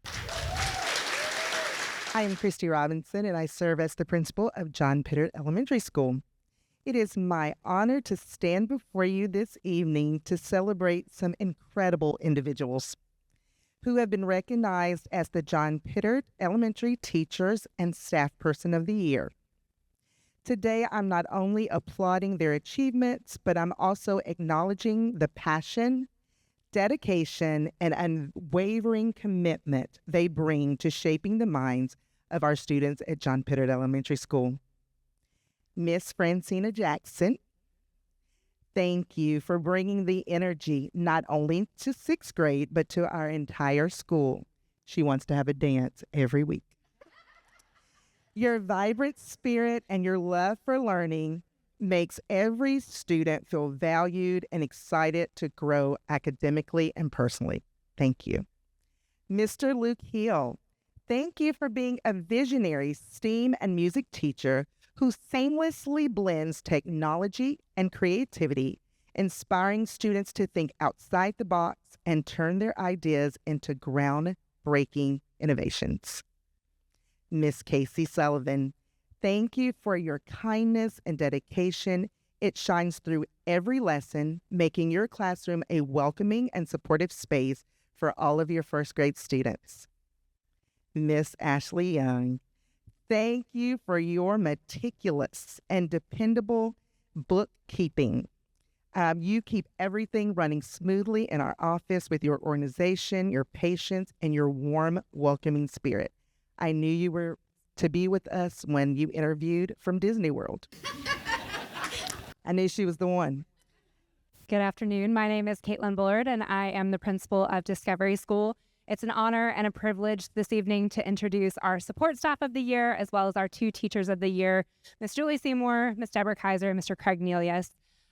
I am Christy Robinson, and I serve as the principal of John Pittard Elementary School. It is my honor to stand before you this evening to celebrate some incredible individuals who have been recognized as the John Pittard Elementary Teachers and Staff Person of the Year. Today, I'm not only applauding their achievements, but I'm also acknowledging the passion, dedication, and unwavering commitment they bring to shaping the minds of our students at John Pittard Elementary School. Miss Francina Jackson, thank you for bringing the energy not only to 6th grade, but to our entire school. She wants to have a dance every week. Your vibrant spirit and your love for learning makes every student feel valued and excited to grow academically and personally. Thank you. Mr. Luke Hill, thank you for being a visionary STEAM and music teacher who seamlessly blends technology and creativity, inspiring students to think outside the box and turn their ideas into groundbreaking innovations. Miss Casey Sullivan, thank you for your kindness and dedication. It shines through every lesson, making your classroom a welcoming and supportive space for all of your 1st grade students. Miss Ashley Young, thank you for your meticulous and dependable bookkeeping. You keep everything running smoothly in our office with your organization, your patience, and your warm, welcoming spirit. I knew you were to be with us when you interviewed from Disney World. I knew she was the one. Good afternoon. My name is Caitlin Bullard, and I am the principal of Discovery School. It's an honor and a privilege this evening to introduce our support staff of the year, as well as our 2 teachers of the year, Ms. Julie Seymour, Ms. Deborah Kaiser, and Mr. Craig Nelius.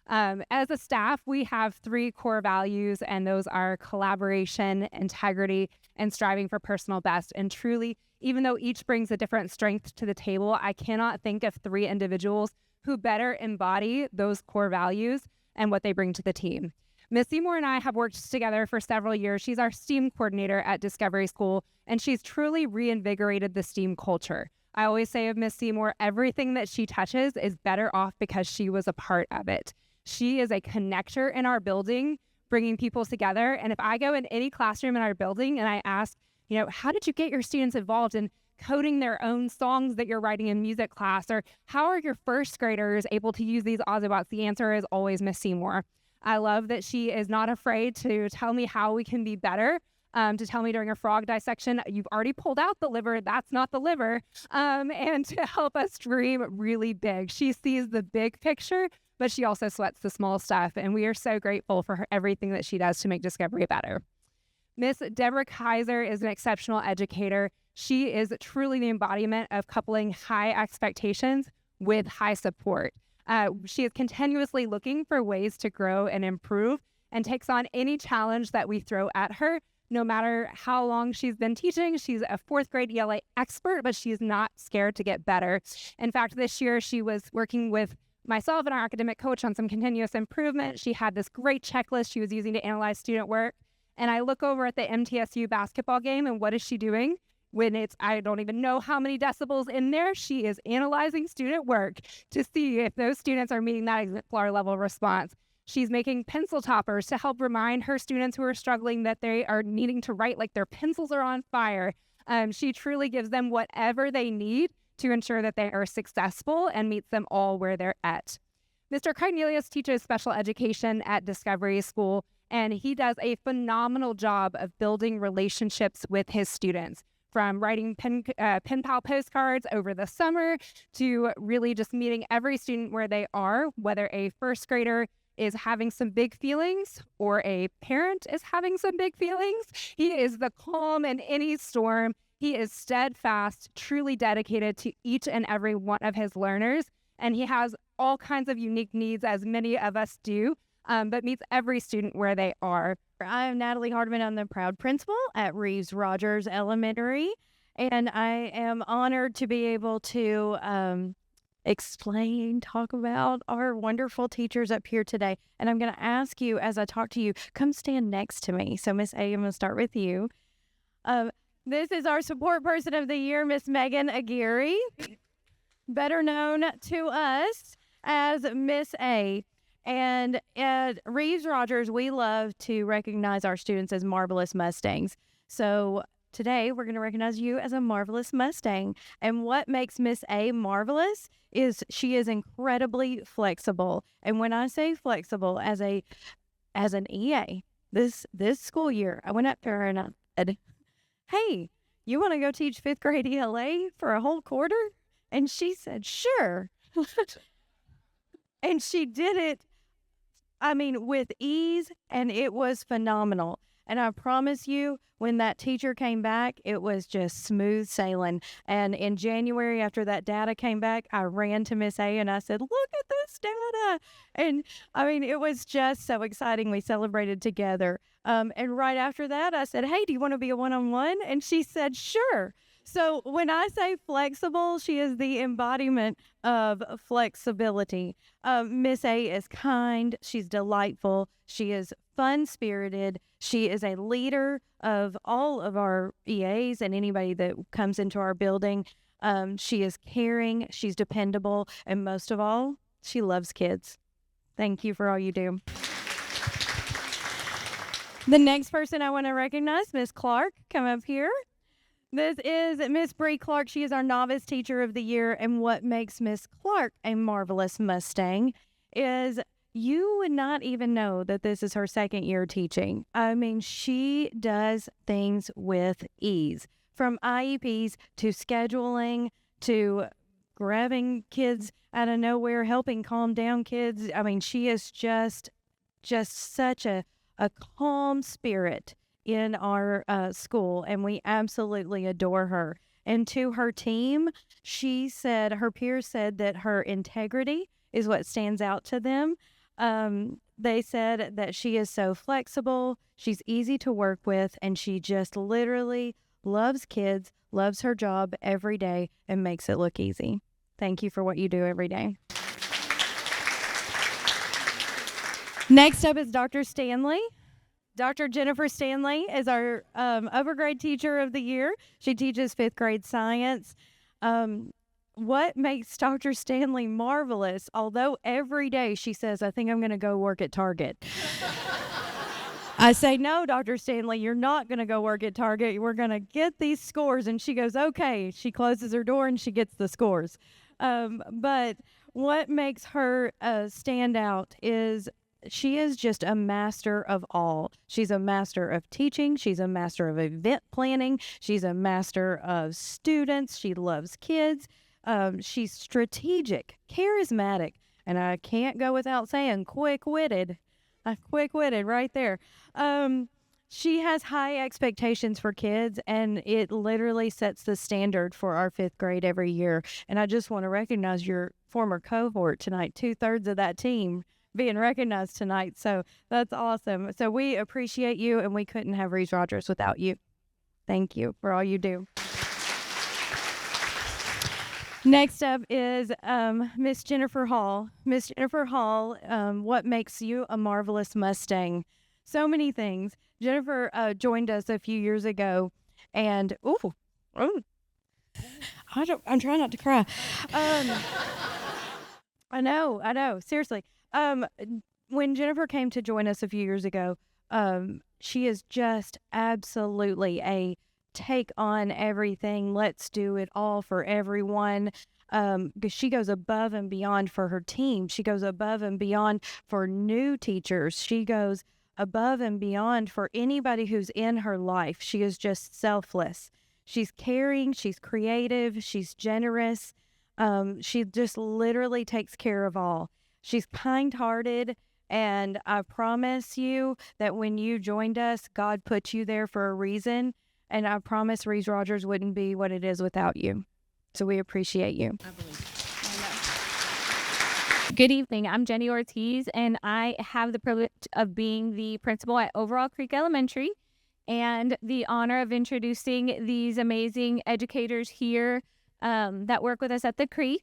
As a staff, we have 3 core values, and those are collaboration, integrity, and striving for personal best. And truly, even though each brings a different strength to the table, I cannot think of 3 individuals who better embody those core values and what they bring to the team. Ms. Seymour and I have worked together for several years. She's our STEAM coordinator at Discovery School, and she's truly reinvigorated the STEAM culture. I always say of Ms. Seymour, everything that she touches is better off because she was a part of it. She is a connector in our building, bringing people together. And if I go in any classroom in our building and I ask, how did you get your students involved in coding their own songs that you're writing in music class? Or how are your 1st graders able to use these Ozobots? The answer is always Ms. Seymour. I love that she is not afraid to tell me how we can be better, to tell me during a frog dissection, you've already pulled out the liver, that's not the liver, and to help us dream really big. She sees the big picture, but she also sweats the small stuff, and we are so grateful for everything that she does to make Discovery better. Miss Deborah Kaiser is an exceptional educator. She is truly the embodiment of coupling high expectations with high support. She is continuously looking for ways to grow and improve and takes on any challenge that we throw at her, no matter how long she's been teaching. She's a 4th grade ELA expert, but she's not scared to get better. In fact, this year she was working with myself and our academic coach on some continuous improvement. She had this great checklist she was using to analyze student work. And I look over at the MTSU basketball game, and what is she doing? When it's, I don't even know how many decibels in there, she is analyzing student work to see if those students are meeting that exemplar level response. She's making pencil toppers to help remind her students who are struggling that they are needing to write like their pencils are on fire. She truly gives them whatever they need to ensure that they are successful and meets them all where they're at. Mr. Craig Nelius teaches special education at Discovery School, and he does a phenomenal job of building relationships with his students, from writing pen pal postcards over the summer to really just meeting every student where they are, whether a 1st grader is having some big feelings or a parent is having some big feelings. He is the calm in any storm. He is steadfast, truly dedicated to each and every one of his learners, and he has all kinds of unique needs, as many of us do. but meets every student where they are. I am Natalie Hardman. I'm the proud principal at Reeves Rogers Elementary, and I am honored to be able to talk about our wonderful teachers up here today. And I'm going to ask you, as I talk to you, come stand next to me. So, Miss A, I'm going to start with you. This is our support person of the year, Miss Megan Aguirre, better known to us as Miss A. And at Reeves Rogers, we love to recognize our students as marvelous Mustangs. So today we're going to recognize you as a marvelous Mustang. And what makes Miss A marvelous is she is incredibly flexible. And when I say flexible, as an EA, this school year, I went up to her and I said, "Hey, you want to go teach 5th grade ELA for a whole quarter?" And she said, "Sure." And she did it, with ease, and it was phenomenal. And I promise you, when that teacher came back, it was just smooth sailing. And in January, after that data came back, I ran to Miss A and I said, "Look at this data." And it was just so exciting. We celebrated together. And right after that, I said, "Hey, do you want to be a one-on-one?" And she said, "Sure." So when I say flexible, she is the embodiment of flexibility. Miss A is kind. She's delightful. She is fun-spirited. She is a leader of all of our EAs and anybody that comes into our building. She is caring. She's dependable. And most of all, she loves kids. Thank you for all you do. The next person I want to recognize, Miss Clark, come up here. This is Miss Bree Clark. She is our novice teacher of the year. And what makes Miss Clark a marvelous Mustang is you would not even know that this is her second year teaching. She does things with ease, from IEPs to scheduling to grabbing kids out of nowhere, helping calm down kids. She is just such a calm spirit in our school, and we absolutely adore her. And to her team, her peers said that her integrity is what stands out to them. They said that she is so flexible, she's easy to work with, and she just literally loves kids, loves her job every day, and makes it look easy. Thank you for what you do every day. Next up is Dr. Stanley. Dr. Jennifer Stanley is our upper grade teacher of the year. She teaches 5th grade science. What makes Dr. Stanley marvelous, although every day she says, "I think I'm going to go work at Target." I say, "No, Dr. Stanley, you're not going to go work at Target. We're going to get these scores." And she goes, "Okay." She closes her door and she gets the scores. But what makes her stand out is she is just a master of all. She's a master of teaching. She's a master of event planning. She's a master of students. She loves kids. She's strategic, charismatic, and I can't go without saying quick-witted. Quick-witted right there. She has high expectations for kids, and it literally sets the standard for our 5th grade every year. And I just want to recognize your former cohort tonight, 2/3 of that team being recognized tonight. So that's awesome. So we appreciate you, and we couldn't have Reeves Rogers without you. Thank you for all you do. Next up is Miss Jennifer Hall. Miss Jennifer Hall, what makes you a marvelous Mustang? So many things. Jennifer joined us a few years ago, and I'm trying not to cry. I know. Seriously. When Jennifer came to join us a few years ago, she is just absolutely a take on everything. Let's do it all for everyone. She goes above and beyond for her team. She goes above and beyond for new teachers. She goes above and beyond for anybody who's in her life. She is just selfless. She's caring. She's creative. She's generous. She just literally takes care of all. She's kind-hearted, and I promise you that when you joined us, God put you there for a reason, and I promise Reeves Rogers wouldn't be what it is without you. So we appreciate you. Good evening. I'm Jenny Ortiz, and I have the privilege of being the principal at Overall Creek Elementary and the honor of introducing these amazing educators here that work with us at the Creek.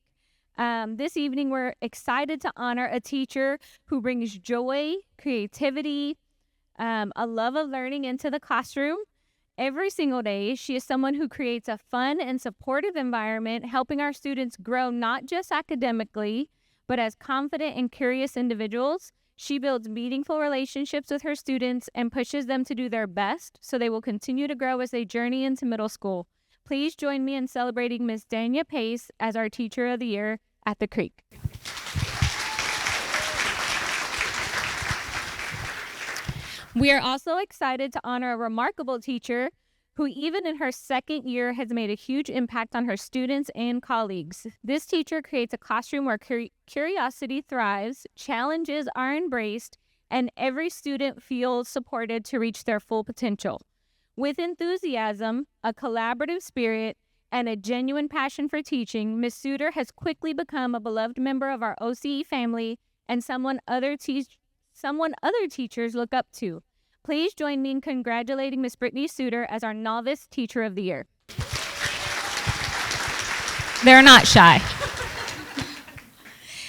This evening, we're excited to honor a teacher who brings joy, creativity, a love of learning into the classroom. Every single day, she is someone who creates a fun and supportive environment, helping our students grow not just academically, but as confident and curious individuals. She builds meaningful relationships with her students and pushes them to do their best so they will continue to grow as they journey into middle school. Please join me in celebrating Ms. Dania Pace as our Teacher of the Year at the Creek. We are also excited to honor a remarkable teacher who, even in her second year, has made a huge impact on her students and colleagues. This teacher creates a classroom where curiosity thrives, challenges are embraced, and every student feels supported to reach their full potential. With enthusiasm, a collaborative spirit, and a genuine passion for teaching, Ms. Suter has quickly become a beloved member of our OCE family and someone other teachers look up to. Please join me in congratulating Ms. Brittany Suter as our Novice Teacher of the Year. They're not shy.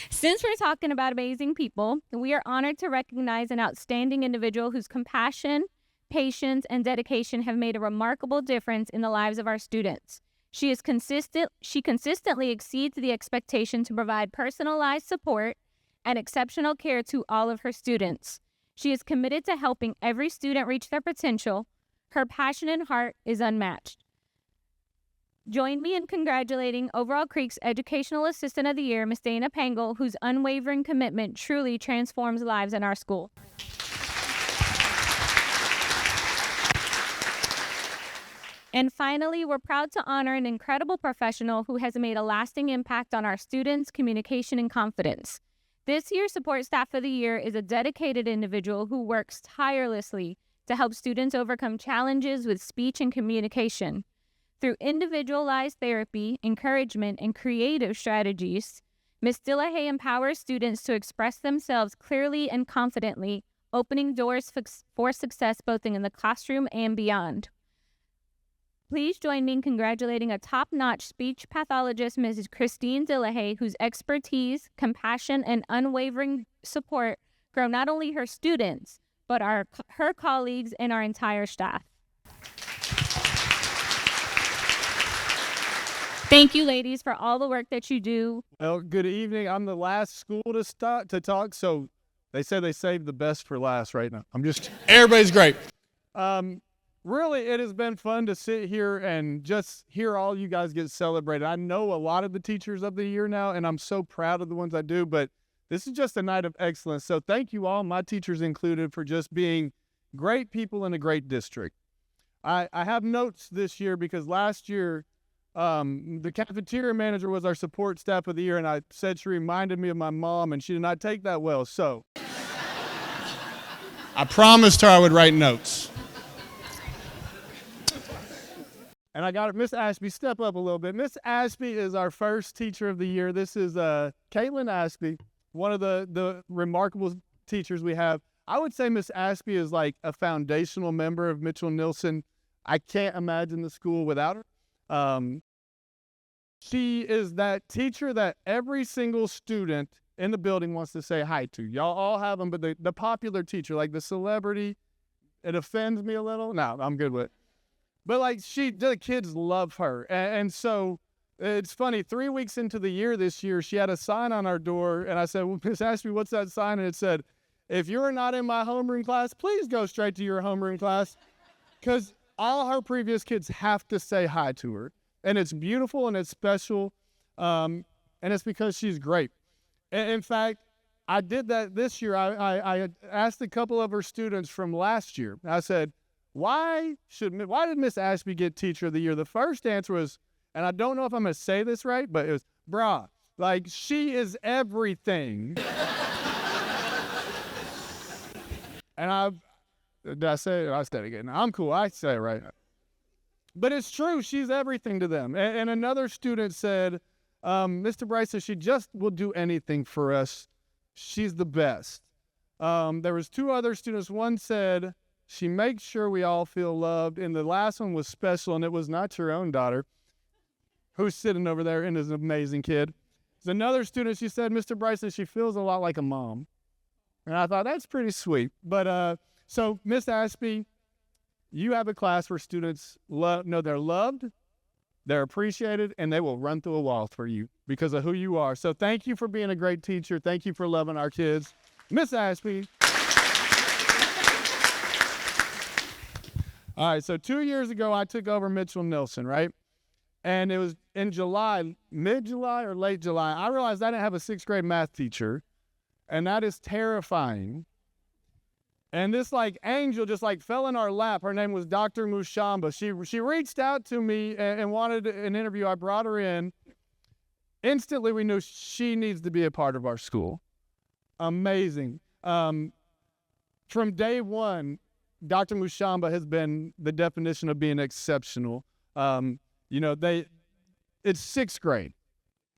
Since we're talking about amazing people, we are honored to recognize an outstanding individual whose compassion, patience, and dedication have made a remarkable difference in the lives of our students. She consistently exceeds the expectation to provide personalized support and exceptional care to all of her students. She is committed to helping every student reach their potential. Her passion and heart is unmatched. Join me in congratulating Overall Creek's Educational Assistant of the Year, Ms. Dana Pangle, whose unwavering commitment truly transforms lives in our school. And finally, we're proud to honor an incredible professional who has made a lasting impact on our students' communication and confidence. This year's Support Staff of the Year is a dedicated individual who works tirelessly to help students overcome challenges with speech and communication. Through individualized therapy, encouragement, and creative strategies, Ms. Dillahay empowers students to express themselves clearly and confidently, opening doors for success both in the classroom and beyond. Please join me in congratulating a top-notch speech pathologist, Mrs. Christine Dillahay, whose expertise, compassion, and unwavering support grow not only her students, but her colleagues and our entire staff. Thank you, ladies, for all the work that you do. Well, good evening. I'm the last school to talk, so they say they saved the best for last right now. Everybody's great. Really, it has been fun to sit here and just hear all you guys get celebrated. I know a lot of the teachers of the year now, and I'm so proud of the ones I do, but this is just a night of excellence. So thank you all, my teachers included, for just being great people in a great district. I have notes this year because last year, the cafeteria manager was our support staff of the year, and I said she reminded me of my mom, and she did not take that well. So I promised her I would write notes. And I got it. Miss Ashby, step up a little bit. Miss Ashby is our first Teacher of the Year. This is Caitlin Ashby, one of the remarkable teachers we have. I would say Miss Ashby is like a foundational member of Mitchell-Nilson. I can't imagine the school without her. She is that teacher that every single student in the building wants to say hi to. Y'all all have them, but the popular teacher, like the celebrity, it offends me a little. No, I'm good with it. But like the kids love her. And so it's funny, 3 weeks into the year this year, she had a sign on our door. And I said, well, Miss Ashby, what's that sign? And it said, if you're not in my homeroom class, please go straight to your homeroom class. Because all her previous kids have to say hi to her. And it's beautiful and it's special. And it's because she's great. In fact, I did that this year. I asked a couple of her students from last year. I said, why did Miss Ashby get Teacher of the Year? The first answer was, and I don't know if I'm going to say this right, but it was, brah, like she is everything. And did I say it? I said it again. I'm cool. I say it right. But it's true. She's everything to them. And another student said, Mr. Bryce says she just will do anything for us. She's the best. There was 2 other students. One said she makes sure we all feel loved, and the last one was special, and it was not your own daughter who's sitting over there and is an amazing kid. There's another student, she said, Mr. Bryce says she feels a lot like a mom. And I thought, that's pretty sweet. But so, Miss Ashby, you have a class where students know they're loved, they're appreciated, and they will run through a wall for you because of who you are. So thank you for being a great teacher. Thank you for loving our kids. Miss Ashby. All right, so 2 years ago, I took over Mitchell Nilsson, right? And it was in July, mid-July or late July, I realized I didn't have a 6th grade math teacher, and that is terrifying. And this angel just fell in our lap. Her name was Dr. Mushamba. She reached out to me and wanted an interview. I brought her in. Instantly, we knew she needs to be a part of our school. Amazing. From day one, Dr. Mushamba has been the definition of being exceptional. It's 6th grade,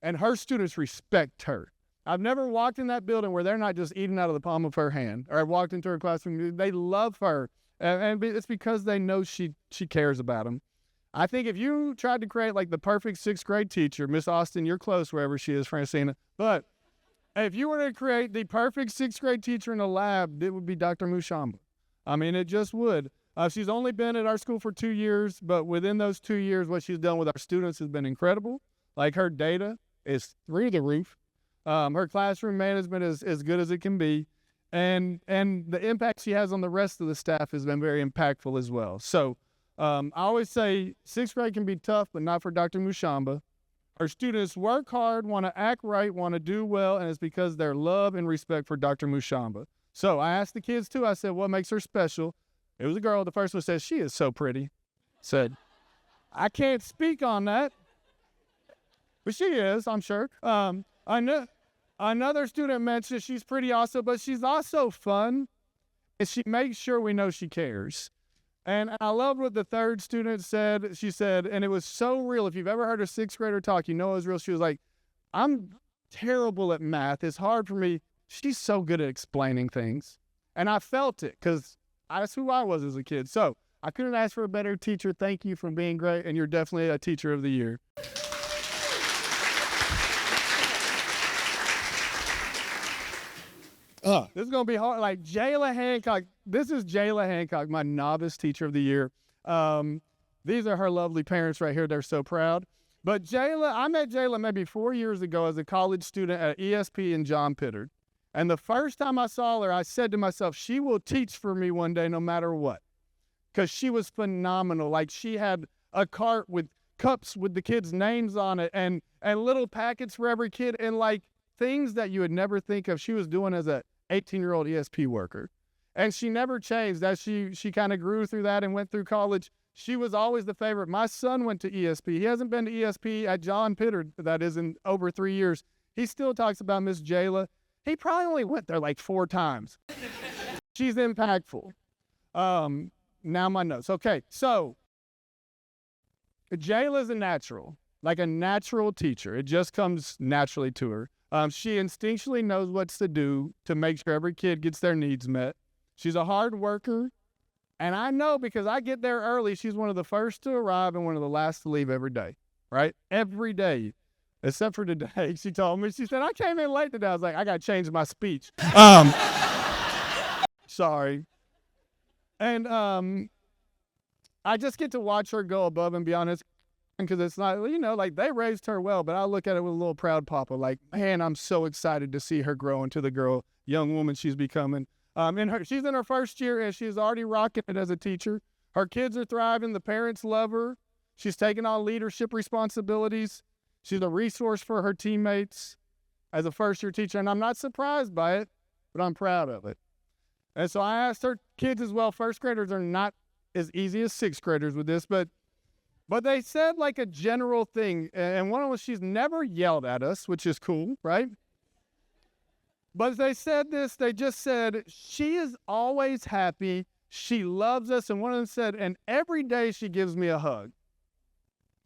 and her students respect her. I've never walked in that building where they're not just eating out of the palm of her hand, or I've walked into her classroom. They love her, and it's because they know she cares about them. I think if you tried to create the perfect 6th grade teacher, Miss Austin, you're close wherever she is, Francina, but if you were to create the perfect 6th grade teacher in a lab, it would be Dr. Mushamba. I mean, it just would. She's only been at our school for 2 years, but within those 2 years, what she's done with our students has been incredible. Her data is through the roof. Her classroom management is as good as it can be. And the impact she has on the rest of the staff has been very impactful as well. So I always say 6th grade can be tough, but not for Dr. Mushamba. Our students work hard, want to act right, want to do well, and it's because their love and respect for Dr. Mushamba. So I asked the kids too, I said, what makes her special? It was a girl. The first one said, she is so pretty. Said, I can't speak on that, but she is, I'm sure. Another student mentioned she's pretty also, but she's also fun, and she makes sure we know she cares. And I love what the third student said. She said, and it was so real. If you've ever heard a 6th grader talk, you know it was real. She was like, I'm terrible at math. It's hard for me. She's so good at explaining things. And I felt it because that's who I was as a kid. So I couldn't ask for a better teacher. Thank you for being great, and you're definitely a teacher of the year. This is going to be hard. Jayla Hancock. This is Jayla Hancock, my novice teacher of the year. These are her lovely parents right here. They're so proud. But I met Jayla maybe 4 years ago as a college student at ESP in John Pittard. And the first time I saw her, I said to myself, she will teach for me one day no matter what. Because she was phenomenal. She had a cart with cups with the kids' names on it and little packets for every kid and things that you would never think of she was doing as a 18-year-old ESP worker. And she never changed. As she kind of grew through that and went through college, she was always the favorite. My son went to ESP. He hasn't been to ESP at John Pittard, that is, in over 3 years. He still talks about Miss Jayla. He probably only went there 4 times. She's impactful. Now my notes. Okay, so Jayla's a natural, a natural teacher. It just comes naturally to her. She instinctually knows what to do to make sure every kid gets their needs met. She's a hard worker. And I know because I get there early, she's one of the first to arrive and one of the last to leave every day, right? Every day, except for today. She told me, she said, I came in late today. I was like, I got to change my speech. Sorry. And I just get to watch her go above and beyond this. Because it's not, they raised her well, but I look at it with a little proud papa. Man, I'm so excited to see her grow into the young woman she's becoming. She's in her first year, and she's already rocking it as a teacher. Her kids are thriving. The parents love her. She's taking on leadership responsibilities. She's a resource for her teammates as a first-year teacher, and I'm not surprised by it, but I'm proud of it. And so I asked her kids as well. First graders are not as easy as 6th graders with this, but they said a general thing, and one of them, she's never yelled at us, which is cool, right? But they said this, they just said, she is always happy, she loves us, and one of them said, and every day she gives me a hug.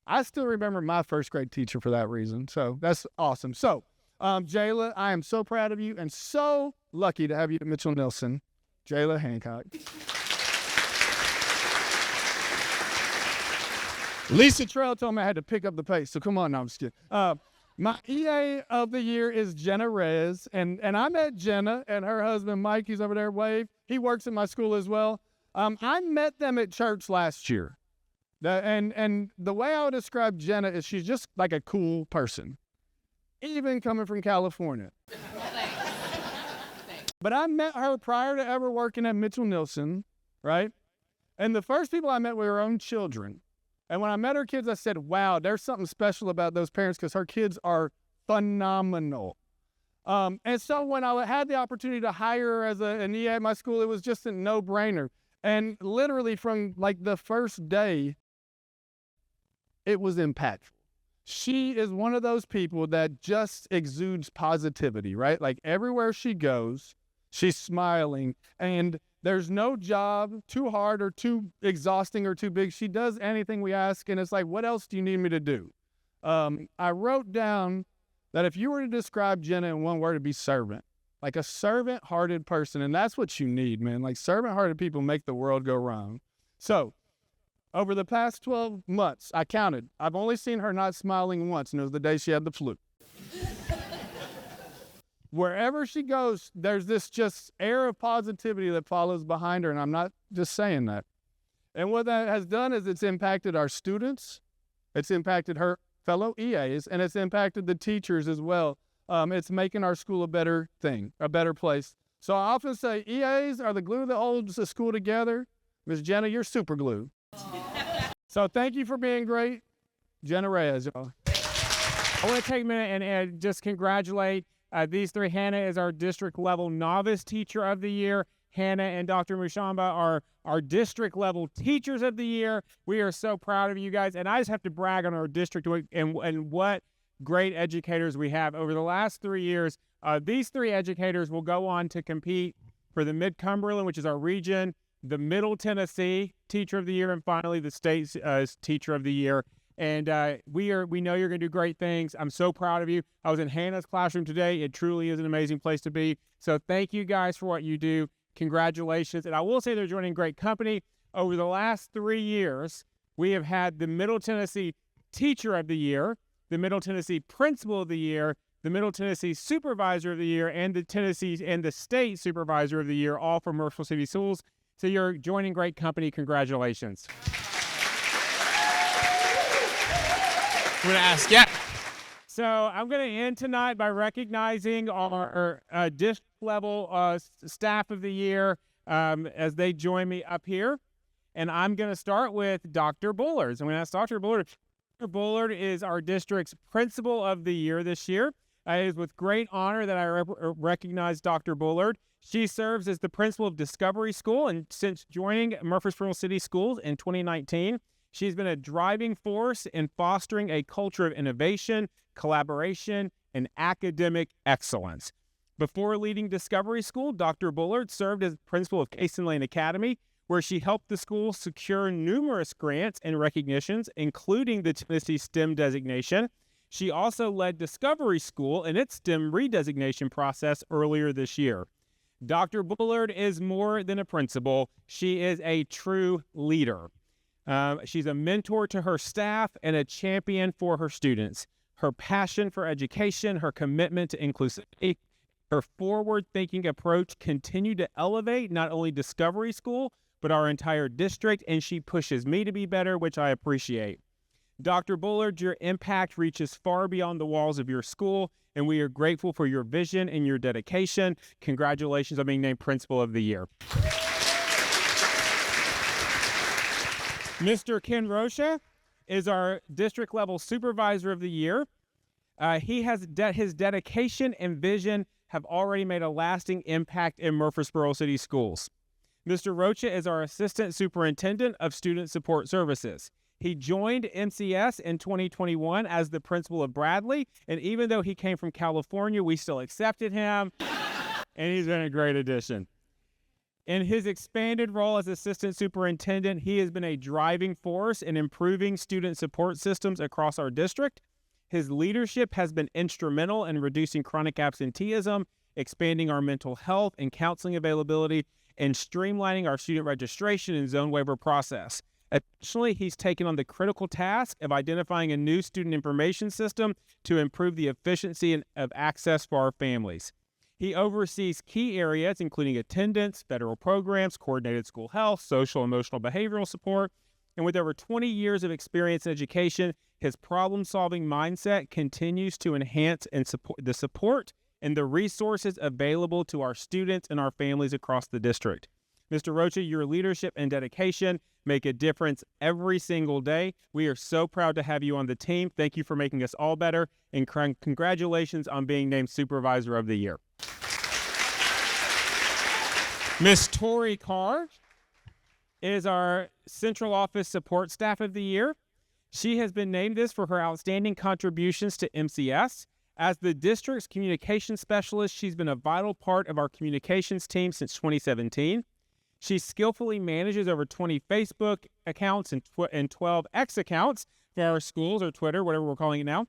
I still remember my first grade teacher for that reason. So that's awesome. So, Jayla, I am so proud of you and so lucky to have you at Mitchell Nelson. Jayla Hancock. Lisa Trail told me I had to pick up the pace, so come on, no, I'm just kidding. My EA of the year is Jenna Reyes, and I met Jenna and her husband Mike, he's over there, wave. He works at my school as well. I met them at church last year. And the way I would describe Jenna is she's just like a cool person, even coming from California. But I met her prior to ever working at Mitchell Nelson, right? And the first people I met were her own children. And when I met her kids, I said, wow, there's something special about those parents because her kids are phenomenal. And so when I had the opportunity to hire her as an EA at my school, it was just a no-brainer. And literally from like the first day, it was impactful. She is one of those people that just exudes positivity, right? Like everywhere she goes, she's smiling, and there's no job too hard or too exhausting or too big. She does anything we ask, and it's like, what else do you need me to do? I wrote down that if you were to describe Jenna in one word, it'd be servant. Like a servant-hearted person, and that's what you need, man. Like servant-hearted people make the world go round. So, over the past 12 months, I counted. I've only seen her not smiling once, and it was the day she had the flu. Wherever she goes, there's this just air of positivity that follows behind her, and I'm not just saying that. And what that has done is it's impacted our students, it's impacted her fellow EAs, and it's impacted the teachers as well. It's making our school a better thing, a better place. So I often say EAs are the glue that holds the school together. Ms. Jenna, you're super glue. So thank you for being great. Jenna Reyes, y'all. I want to take a minute and just congratulate these three. Hannah is our district level novice teacher of the year. Hannah and Dr. Mushamba are our district level teachers of the year. We are so proud of you guys. And I just have to brag on our district and what great educators we have. Over the last 3 years, these three educators will go on to compete for the Mid-Cumberland, which is our region, the Middle Tennessee Teacher of the Year, and finally the State Teacher of the Year. And we know you're going to do great things. I'm so proud of you. I was in Hannah's classroom today. It truly is an amazing place to be. So thank you guys for what you do. Congratulations. And I will say they're joining great company. Over the last 3 years, we have had the Middle Tennessee Teacher of the Year, the Middle Tennessee Principal of the Year, the Middle Tennessee Supervisor of the Year, and the State Supervisor of the Year, all from Murfreesboro City Schools. So you're joining great company. Congratulations. I'm going to ask, yeah. So I'm going to end tonight by recognizing our district level staff of the year as they join me up here. And I'm going to start with Dr. Bullard. I'm going to ask Dr. Bullard. Dr. Bullard is our district's principal of the year this year. It is with great honor that I recognize Dr. Bullard. She serves as the principal of Discovery School, and since joining Murfreesboro City Schools in 2019, she's been a driving force in fostering a culture of innovation, collaboration, and academic excellence. Before leading Discovery School, Dr. Bullard served as principal of Case and Lane Academy, where she helped the school secure numerous grants and recognitions, including the Tennessee STEM designation. She also led Discovery School in its STEM redesignation process earlier this year. Dr. Bullard is more than a principal. She is a true leader. She's a mentor to her staff and a champion for her students. Her passion for education, her commitment to inclusivity, her forward-thinking approach continue to elevate not only Discovery School, but our entire district, and she pushes me to be better, which I appreciate. Dr. Bullard, your impact reaches far beyond the walls of your school, and we are grateful for your vision and your dedication. Congratulations on being named Principal of the Year. Mr. Ken Rocha is our district level Supervisor of the Year. His dedication and vision have already made a lasting impact in Murfreesboro City Schools. Mr. Rocha is our Assistant Superintendent of Student Support Services. He joined MCS in 2021 as the principal of Bradley, and even though he came from California, we still accepted him, and he's been a great addition. In his expanded role as assistant superintendent, he has been a driving force in improving student support systems across our district. His leadership has been instrumental in reducing chronic absenteeism, expanding our mental health and counseling availability, and streamlining our student registration and zone waiver process. Additionally, he's taken on the critical task of identifying a new student information system to improve the efficiency of access for our families. He oversees key areas including attendance, federal programs, coordinated school health, social and emotional behavioral support, and with over 20 years of experience in education, his problem-solving mindset continues to enhance and support the support and the resources available to our students and our families across the district. Mr. Rocha, your leadership and dedication make a difference every single day. We are so proud to have you on the team. Thank you for making us all better, and congratulations on being named Supervisor of the Year. Miss Tori Carr is our Central Office Support Staff of the Year. She has been named this for her outstanding contributions to MCS. As the district's communications specialist, she's been a vital part of our communications team since 2017. She skillfully manages over 20 Facebook accounts and 12 X accounts for our schools, or Twitter, whatever we're calling it now,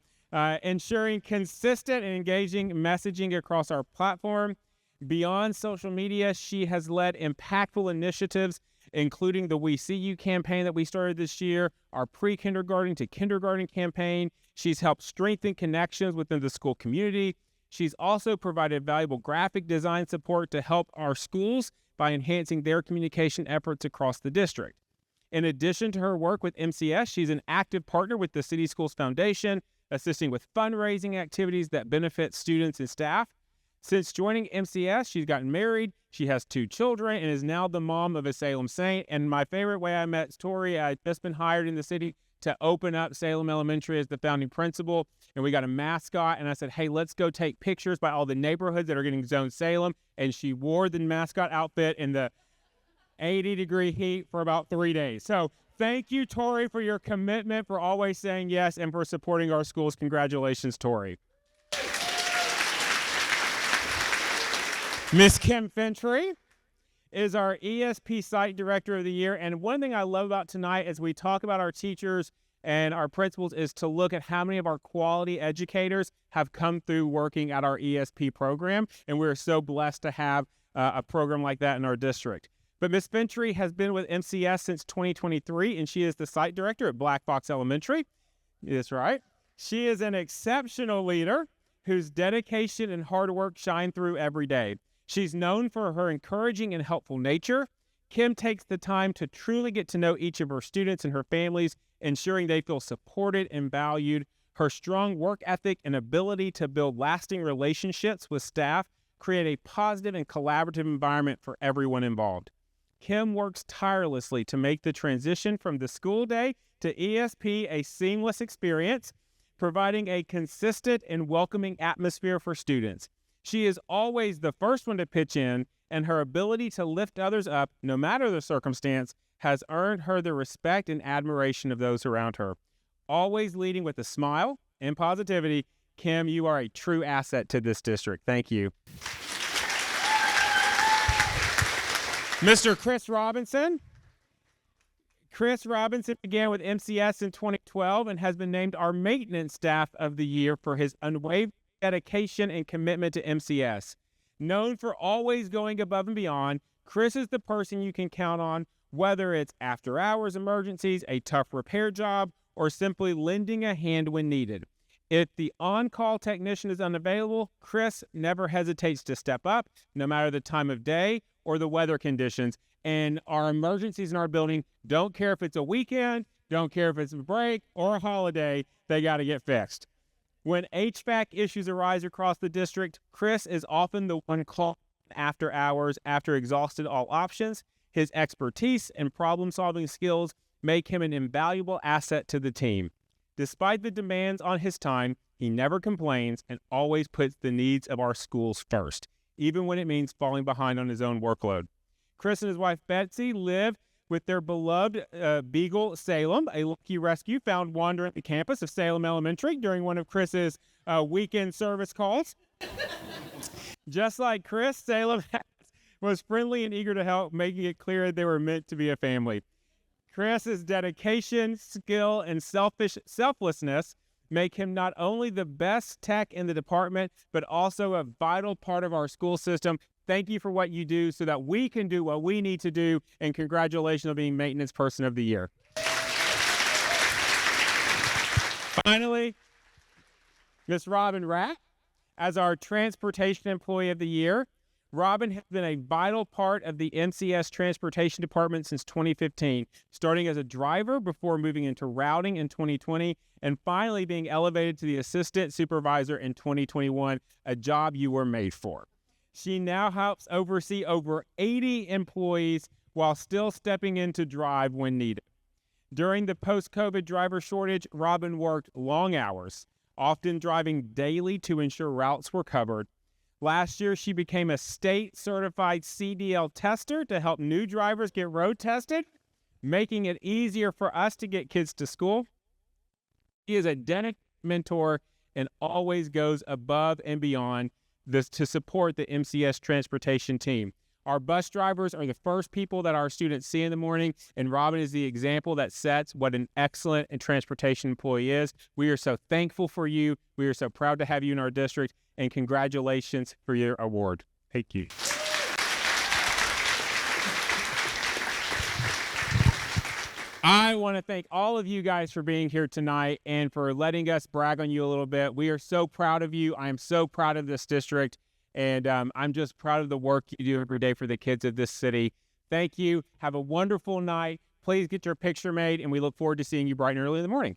ensuring consistent and engaging messaging across our platform. Beyond social media, she has led impactful initiatives, including the We See You campaign that we started this year, our pre-kindergarten to kindergarten campaign. She's helped strengthen connections within the school community. She's also provided valuable graphic design support to help our schools by enhancing their communication efforts across the district. In addition to her work with MCS, she's an active partner with the City Schools Foundation, assisting with fundraising activities that benefit students and staff. Since joining MCS, she's gotten married, she has 2 children, and is now the mom of a Salem Saint. And my favorite way I met Tori, I'd just been hired in the city to open up Salem Elementary as the founding principal, and we got a mascot, and I said, hey, let's go take pictures by all the neighborhoods that are getting zoned Salem, and she wore the mascot outfit in the 80-degree heat for about 3 days. So thank you, Tori, for your commitment, for always saying yes, and for supporting our schools. Congratulations, Tori. Miss Kim Fentry is our ESP Site Director of the Year. And one thing I love about tonight as we talk about our teachers and our principals is to look at how many of our quality educators have come through working at our ESP program. And we're so blessed to have a program like that in our district. But Miss Fentry has been with MCS since 2023, and she is the Site Director at Black Fox Elementary. That's right. She is an exceptional leader whose dedication and hard work shine through every day. She's known for her encouraging and helpful nature. Kim takes the time to truly get to know each of her students and her families, ensuring they feel supported and valued. Her strong work ethic and ability to build lasting relationships with staff create a positive and collaborative environment for everyone involved. Kim works tirelessly to make the transition from the school day to ESP a seamless experience, providing a consistent and welcoming atmosphere for students. She is always the first one to pitch in, and her ability to lift others up, no matter the circumstance, has earned her the respect and admiration of those around her. Always leading with a smile and positivity, Kim, you are a true asset to this district. Thank you. Mr. Chris Robinson. Chris Robinson began with MCS in 2012 and has been named our Maintenance Staff of the Year for his unwavering dedication and commitment to MCS. Known for always going above and beyond, Chris is the person you can count on, whether it's after-hours emergencies, a tough repair job, or simply lending a hand when needed. If the on-call technician is unavailable, Chris never hesitates to step up, no matter the time of day or the weather conditions. And our emergencies in our building don't care if it's a weekend, don't care if it's a break or a holiday, they got to get fixed. When HVAC issues arise across the district, Chris is often the one called after hours after exhausted all options. His expertise and problem-solving skills make him an invaluable asset to the team. Despite the demands on his time, he never complains and always puts the needs of our schools first, even when it means falling behind on his own workload. Chris and his wife Betsy live with their beloved beagle, Salem, a lucky rescue found wandering the campus of Salem Elementary during one of Chris's weekend service calls. Just like Chris, Salem has was friendly and eager to help, making it clear they were meant to be a family. Chris's dedication, skill, and selflessness make him not only the best tech in the department, but also a vital part of our school system. Thank you for what you do so that we can do what we need to do, and congratulations on being Maintenance Person of the Year. Finally, Miss Robin Rack, as our Transportation Employee of the Year. Robin has been a vital part of the MCS Transportation Department since 2015, starting as a driver before moving into routing in 2020, and finally being elevated to the Assistant Supervisor in 2021, a job you were made for. She now helps oversee over 80 employees while still stepping in to drive when needed. During the post-COVID driver shortage, Robin worked long hours, often driving daily to ensure routes were covered. Last year, she became a state-certified CDL tester to help new drivers get road tested, making it easier for us to get kids to school. She is a dedicated mentor and always goes above and beyond this to support the MCS transportation team. Our bus drivers are the first people that our students see in the morning, and Robin is the example that sets what an excellent transportation employee is. We are so thankful for you. We are so proud to have you in our district, and congratulations for your award. Thank you. I want to thank all of you guys for being here tonight and for letting us brag on you a little bit. We are so proud of you. I am so proud of this district, and I'm just proud of the work you do every day for the kids of this city. Thank you. Have a wonderful night. Please get your picture made, and we look forward to seeing you bright and early in the morning.